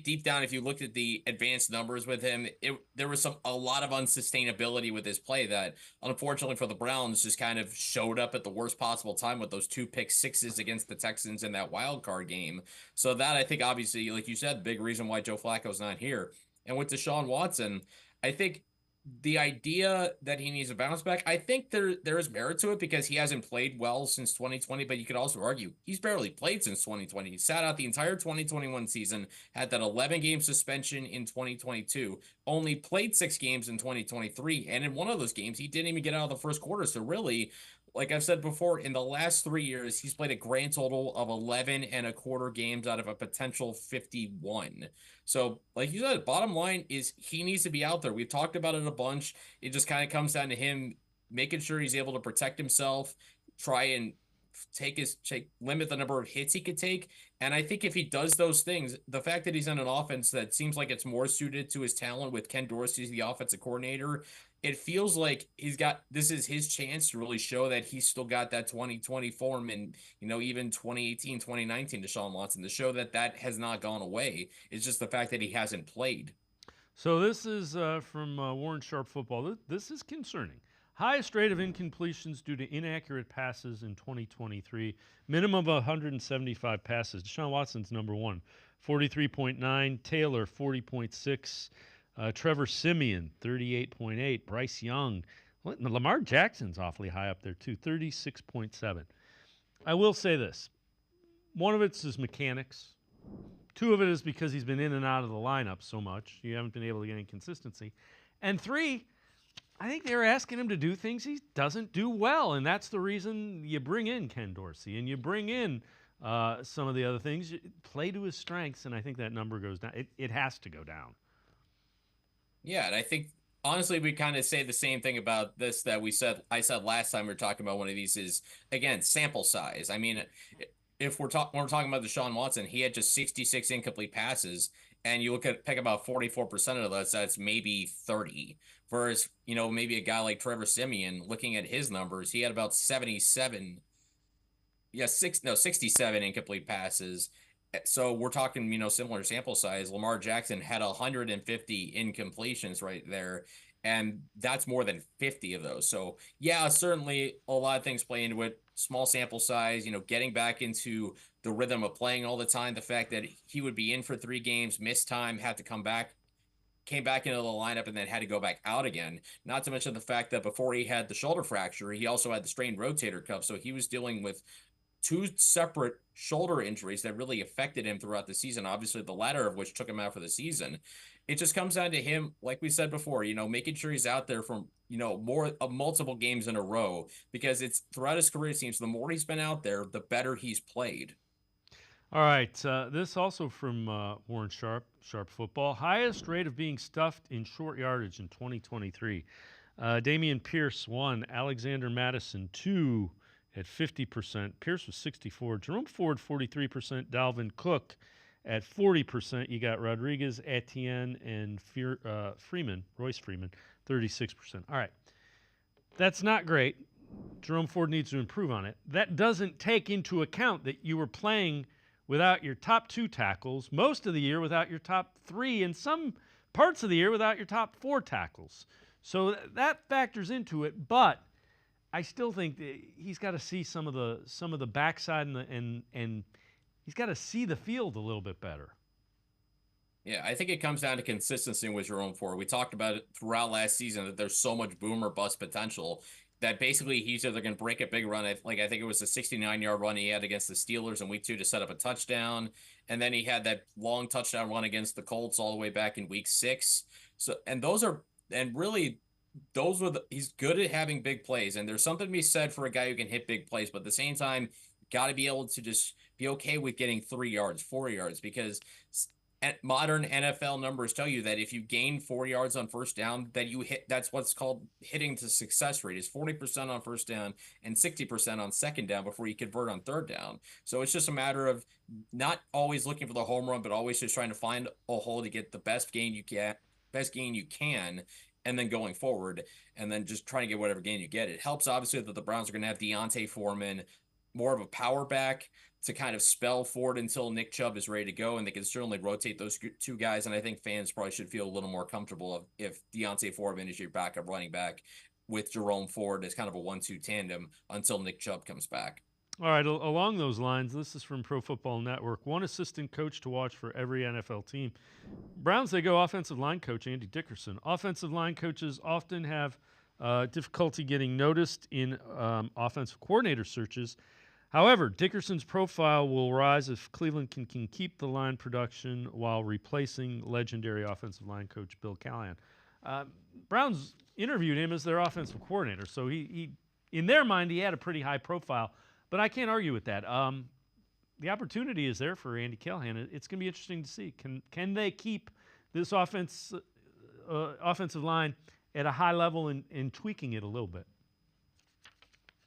deep down, if you looked at the advanced numbers with him, there was a lot of unsustainability with his play that, unfortunately for the Browns, just kind of showed up at the worst possible time with those 2 pick sixes against the Texans in that wild card game. So that, I think, obviously, like you said, the big reason why Joe Flacco's not here. And with Deshaun Watson, I think the idea that he needs a bounce back, I think there is merit to it because he hasn't played well since 2020, but you could also argue he's barely played since 2020. He sat out the entire 2021 season, had that 11-game suspension in 2022, only played 6 games in 2023, and in one of those games, he didn't even get out of the first quarter. So really, like I've said before, in the last 3 years, he's played a grand total of 11 and a quarter games out of a potential 51. So, like you said, bottom line is he needs to be out there. We've talked about it a bunch. It just kind of comes down to him making sure he's able to protect himself, try and limit the number of hits he could take. And I think if he does those things, the fact that he's in an offense that seems like it's more suited to his talent with Ken Dorsey as the offensive coordinator, it feels like this is his chance to really show that he's still got that 2020 form and, even 2018, 2019 Deshaun Watson, to show that has not gone away. It's just the fact that he hasn't played. So this is from Warren Sharp Football. This is concerning. Highest rate of incompletions due to inaccurate passes in 2023. Minimum of 175 passes. Deshaun Watson's number 1, 43.9. Taylor, 40.6. Trevor Siemian, 38.8. Bryce Young. Lamar Jackson's awfully high up there, too, 36.7. I will say this. One of it's his mechanics. 2 of it is because he's been in and out of the lineup so much. You haven't been able to get any consistency. And 3, I think they're asking him to do things he doesn't do well, and that's the reason you bring in Ken Dorsey and you bring in some of the other things. Play to his strengths, and I think that number goes down. It has to go down. Yeah, and I think, honestly, we kind of say the same thing about this that I said last time we were talking about one of these is, again, sample size. I mean, when we're talking about Deshaun Watson, he had just 66 incomplete passes, and you pick about 44% of those, that's maybe 30. Whereas, maybe a guy like Trevor Siemian, looking at his numbers, he had about 67 incomplete passes. So we're talking, similar sample size. Lamar Jackson had 150 incompletions right there, and that's more than 50 of those. So, yeah, certainly a lot of things play into it. Small sample size, getting back into the rhythm of playing all the time. The fact that he would be in for 3 games, missed time, had to come back, came back into the lineup, and then had to go back out again. Not to mention the fact that before he had the shoulder fracture, he also had the strained rotator cuff. So he was dealing with 2 separate shoulder injuries that really affected him throughout the season, obviously the latter of which took him out for the season. It just comes down to him, like we said before, making sure he's out there from, multiple games in a row, because it's throughout his career, it seems the more he's been out there, the better he's played. All right, this also from Warren Sharp Football. Highest rate of being stuffed in short yardage in 2023. Damian Pierce, 1. Alexander Madison, 2. At 50%. Pierce was 64%. Jerome Ford, 43%. Dalvin Cook at 40%. You got Rodriguez, Etienne, and Royce Freeman, 36%. All right. That's not great. Jerome Ford needs to improve on it. That doesn't take into account that you were playing without your top 2 tackles, most of the year without your top 3, and some parts of the year without your top 4 tackles. So that factors into it, but I still think that he's got to see some of the backside and he's got to see the field a little bit better. Yeah, I think it comes down to consistency with Jerome Ford. We talked about it throughout last season that there's so much boom or bust potential that basically he's either going to break a big run. I think it was a 69-yard run he had against the Steelers in week 2 to set up a touchdown. And then he had that long touchdown run against the Colts all the way back in week 6. So, and he's good at having big plays. And there's something to be said for a guy who can hit big plays, but at the same time, got to be able to just be okay with getting 3 yards, 4 yards, because modern NFL numbers tell you that if you gain 4 yards on first down, that you hit, that's what's called hitting to success rate, is 40% on first down and 60% on second down before you convert on third down. So it's just a matter of not always looking for the home run, but always just trying to find a hole to get the best gain you can, and then going forward, and then just trying to get whatever gain you get. It helps, obviously, that the Browns are going to have Deontay Foreman, more of a power back, to kind of spell Ford until Nick Chubb is ready to go, and they can certainly rotate those 2 guys, and I think fans probably should feel a little more comfortable if Deontay Foreman is your backup running back with Jerome Ford as kind of a 1-2 tandem until Nick Chubb comes back. All right, along those lines, this is from Pro Football Network. One assistant coach to watch for every NFL team. Browns, they go offensive line coach Andy Dickerson. Offensive line coaches often have difficulty getting noticed in offensive coordinator searches. However, Dickerson's profile will rise if Cleveland can keep the line production while replacing legendary offensive line coach Bill Callahan. Browns interviewed him as their offensive coordinator, so he in their mind, he had a pretty high profile. But I can't argue with that. The opportunity is there for Andy Callahan. It's going to be interesting to see. Can they keep this offensive line at a high level and tweaking it a little bit?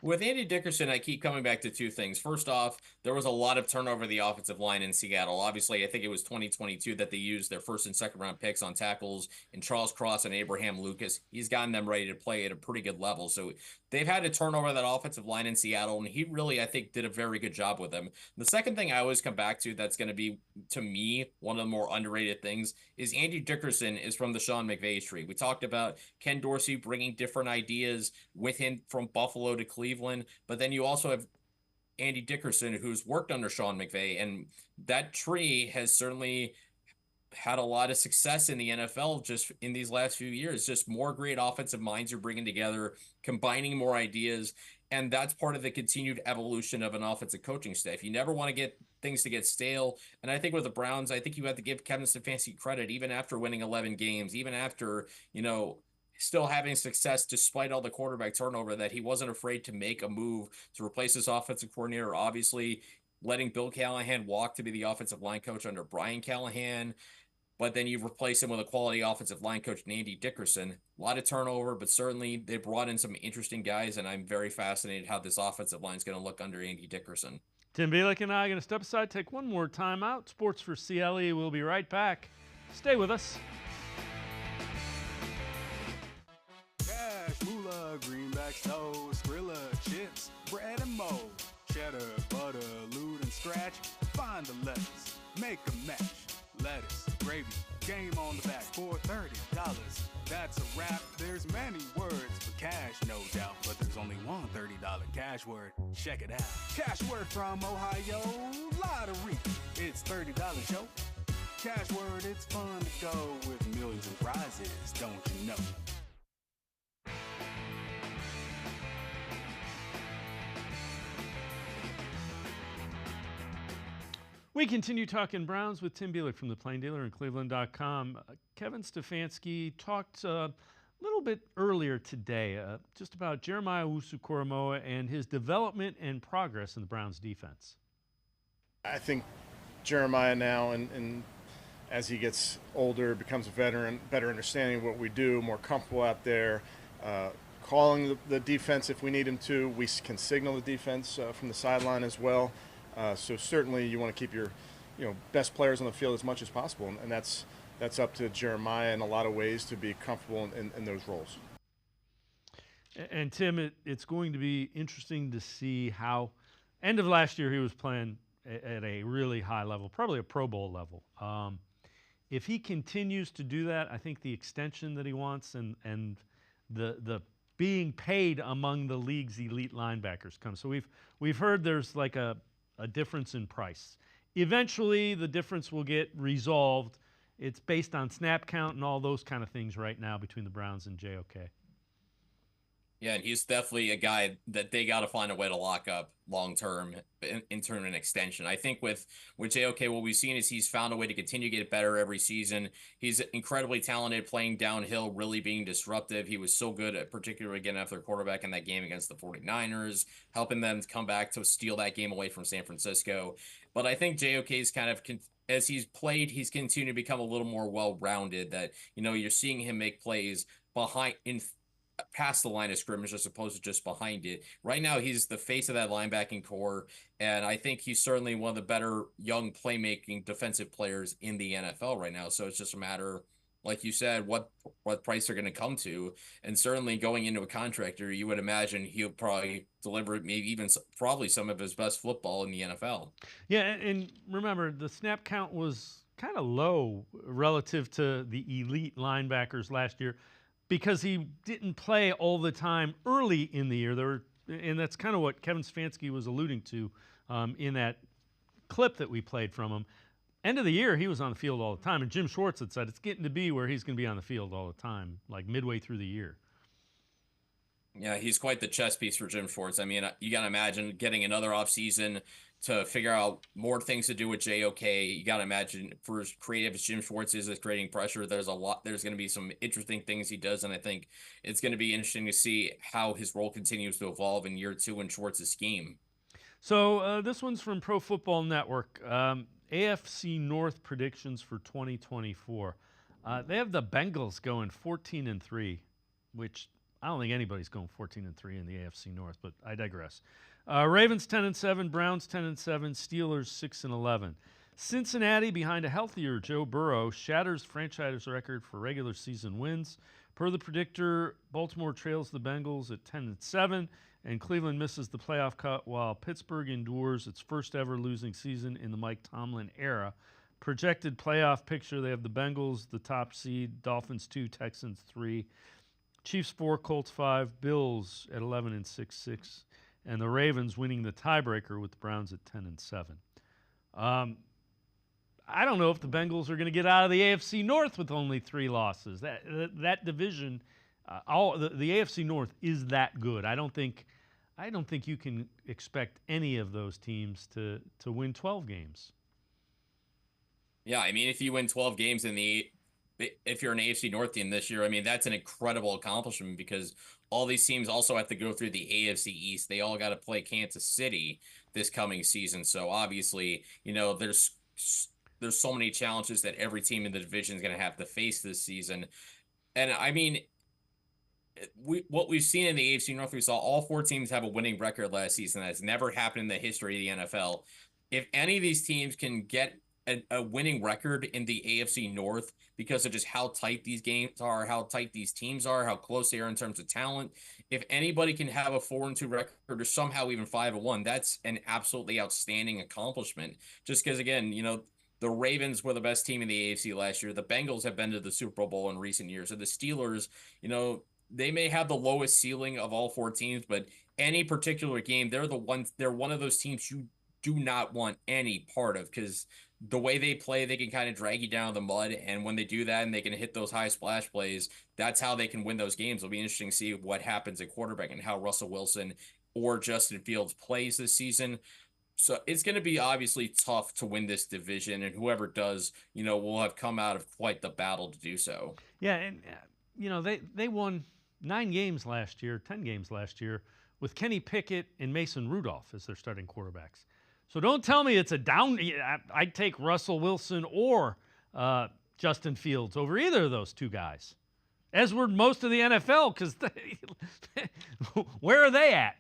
With Andy Dickerson, I keep coming back to 2 things. First off, there was a lot of turnover of the offensive line in Seattle. Obviously, I think it was 2022 that they used their first and second round picks on tackles in Charles Cross and Abraham Lucas. He's gotten them ready to play at a pretty good level. So they've had to turn over that offensive line in Seattle, and he really, I think, did a very good job with them. The second thing I always come back to that's going to be, to me, one of the more underrated things is Andy Dickerson is from the Sean McVay tree. We talked about Ken Dorsey bringing different ideas with him from Buffalo to Cleveland, but then you also have Andy Dickerson, who's worked under Sean McVay, and that tree has certainly had a lot of success in the NFL just in these last few years. Just more great offensive minds are bringing together, combining more ideas, and that's part of the continued evolution of an offensive coaching staff. You never want to get things to get stale, and I think with the Browns, I think you have to give Kevin Stefanski credit, even after winning 11 games, even after, still having success despite all the quarterback turnover, that he wasn't afraid to make a move to replace his offensive coordinator. Obviously, letting Bill Callahan walk to be the offensive line coach under Brian Callahan, but then you replace him with a quality offensive line coach, Andy Dickerson. A lot of turnover, but certainly they brought in some interesting guys, and I'm very fascinated how this offensive line is going to look under Andy Dickerson. Tim Bielik and I are going to step aside, take one more time out. Sports for CLE. We'll be right back. Stay with us. Cash, moolah, greenbacks, toast, Skrilla, chips, bread and mold, cheddar, butter, lewd and scratch. Find the letters, make a match. Lettuce, gravy, game on the back for $30. That's a wrap. There's many words for cash, no doubt, but there's only one $30 cash word. Check it out. Cash word from Ohio, lottery. It's $30 show. Cash word, it's fun to go with millions of prizes, don't you know? We continue talking Browns with Tim Bielik from the Plain Dealer and cleveland.com. Kevin Stefanski talked a little bit earlier today just about Jeremiah Owusu-Koramoah and his development and progress in the Browns defense. I think Jeremiah now, and as he gets older, becomes a veteran, better understanding of what we do, more comfortable out there, calling the defense if we need him to. We can signal the defense from the sideline as well. So certainly you want to keep your best players on the field as much as possible, and that's up to Jeremiah in a lot of ways to be comfortable in those roles. And Tim, it's going to be interesting to see how, end of last year he was playing at a really high level, probably a Pro Bowl level. If he continues to do that, I think the extension that he wants and the being paid among the league's elite linebackers comes. So we've heard there's like a difference in price. eventually the difference will get resolved. It's based on snap count and all those kind of things right now between the Browns and JOK. Yeah, and he's definitely a guy that they got to find a way to lock up long term in terms of an extension. I think with JOK, what we've seen is he's found a way to continue to get better every season. He's incredibly talented playing downhill, really being disruptive. He was so good, particularly again after quarterback in that game against the 49ers, helping them to come back to steal that game away from San Francisco. But I think JOK's kind of as he's played, he's continued to become a little more well-rounded. That you're seeing him make plays past the line of scrimmage as opposed to just behind it. Right now, he's the face of that linebacking core, and I think he's certainly one of the better young playmaking defensive players in the NFL right now. So it's just a matter, like you said, what price they're going to come to, and certainly going into a contract year, you would imagine he'll probably deliver maybe even probably some of his best football in the NFL. Yeah, and remember, the snap count was kind of low relative to the elite linebackers last year, because he didn't play all the time early in the year. And that's kind of what Kevin Stefanski was alluding to in that clip that we played from him. End of the year, he was on the field all the time. And Jim Schwartz had said it's getting to be where he's going to be on the field all the time, like midway through the year. Yeah, he's quite the chess piece for Jim Schwartz. I mean, you got to imagine getting another offseason to figure out more things to do with JOK. You got to imagine for as creative as Jim Schwartz is at creating pressure, there's going to be some interesting things he does. And I think it's going to be interesting to see how his role continues to evolve in year 2 in Schwartz's scheme. So this one's from Pro Football Network. AFC North predictions for 2024. They have the Bengals going 14-3, which I don't think anybody's going 14-3 in the AFC North, but I digress. Ravens 10-7, Browns 10-7, Steelers 6-11. Cincinnati, behind a healthier Joe Burrow, shatters franchise record for regular season wins. Per the predictor, Baltimore trails the Bengals at 10-7, and Cleveland misses the playoff cut while Pittsburgh endures its first ever losing season in the Mike Tomlin era. Projected playoff picture, they have the Bengals, the top seed, Dolphins 2, Texans 3, Chiefs 4, Colts 5, Bills at 11-6, and the Ravens winning the tiebreaker with the Browns at 10-7. I don't know if the Bengals are going to get out of the AFC North with only 3 losses. That division, the AFC North is that good. I don't think you can expect any of those teams to win 12 games. Yeah, I mean, if you win 12 games if you're an AFC North team this year, I mean, that's an incredible accomplishment because all these teams also have to go through the AFC East. They all got to play Kansas City this coming season. So obviously, there's so many challenges that every team in the division is going to have to face this season. And I mean, what we've seen in the AFC North, we saw all 4 teams have a winning record last season. That's never happened in the history of the NFL. If any of these teams can get a winning record in the AFC North because of just how tight these games are, how tight these teams are, how close they are in terms of talent. If anybody can have a 4-2 record or somehow even 5-1, that's an absolutely outstanding accomplishment. Just because, again, the Ravens were the best team in the AFC last year. The Bengals have been to the Super Bowl in recent years. And the Steelers, they may have the lowest ceiling of all 4 teams, but any particular game, they're one of those teams you do not want any part of because the way they play, they can kind of drag you down in the mud. And when they do that and they can hit those high splash plays, that's how they can win those games. It'll be interesting to see what happens at quarterback and how Russell Wilson or Justin Fields plays this season. So it's going to be obviously tough to win this division. And whoever does, will have come out of quite the battle to do so. Yeah. And, they won 9 games last year, 10 games last year with Kenny Pickett and Mason Rudolph as their starting quarterbacks. So don't tell me it's a down. I'd take Russell Wilson or Justin Fields over either of those 2 guys, as would most of the NFL, because where are they at?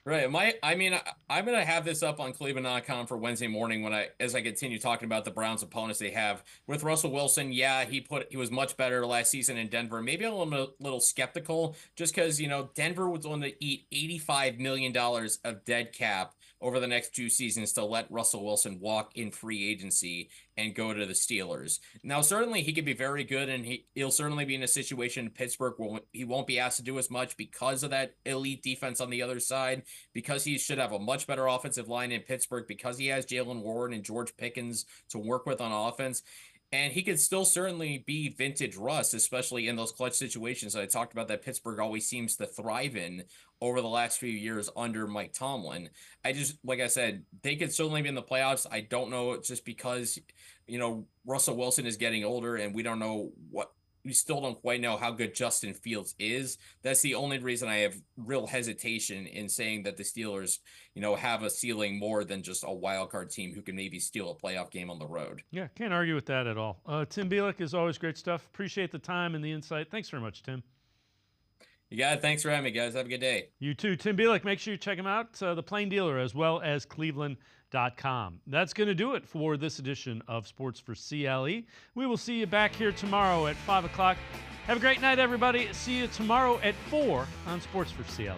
Right. I'm going to have this up on cleveland.com for Wednesday morning as I continue talking about the Browns opponents they have with Russell Wilson. Yeah, he was much better last season in Denver. Maybe I'm a little skeptical just because, Denver was going to eat $85 million of dead cap over the next 2 seasons to let Russell Wilson walk in free agency and go to the Steelers. Now, certainly he could be very good, and he'll certainly be in a situation in Pittsburgh where he won't be asked to do as much because of that elite defense on the other side, because he should have a much better offensive line in Pittsburgh, because he has Jalen Warren and George Pickens to work with on offense. And he could still certainly be vintage Russ, especially in those clutch situations that I talked about that Pittsburgh always seems to thrive in over the last few years under Mike Tomlin. Like I said, they could certainly be in the playoffs. I don't know, just because, Russell Wilson is getting older and we still don't quite know how good Justin Fields is. That's the only reason I have real hesitation in saying that the Steelers, have a ceiling more than just a wild card team who can maybe steal a playoff game on the road. Yeah, can't argue with that at all. Tim Bielik, is always great stuff. Appreciate the time and the insight. Thanks very much, Tim. You got it. Thanks for having me, guys. Have a good day. You too. Tim Bielik, make sure you check him out, The Plain Dealer, as well as cleveland.com. That's going to do it for this edition of Sports for CLE. We will see you back here tomorrow at 5 o'clock. Have a great night, everybody. See you tomorrow at 4 on Sports for CLE.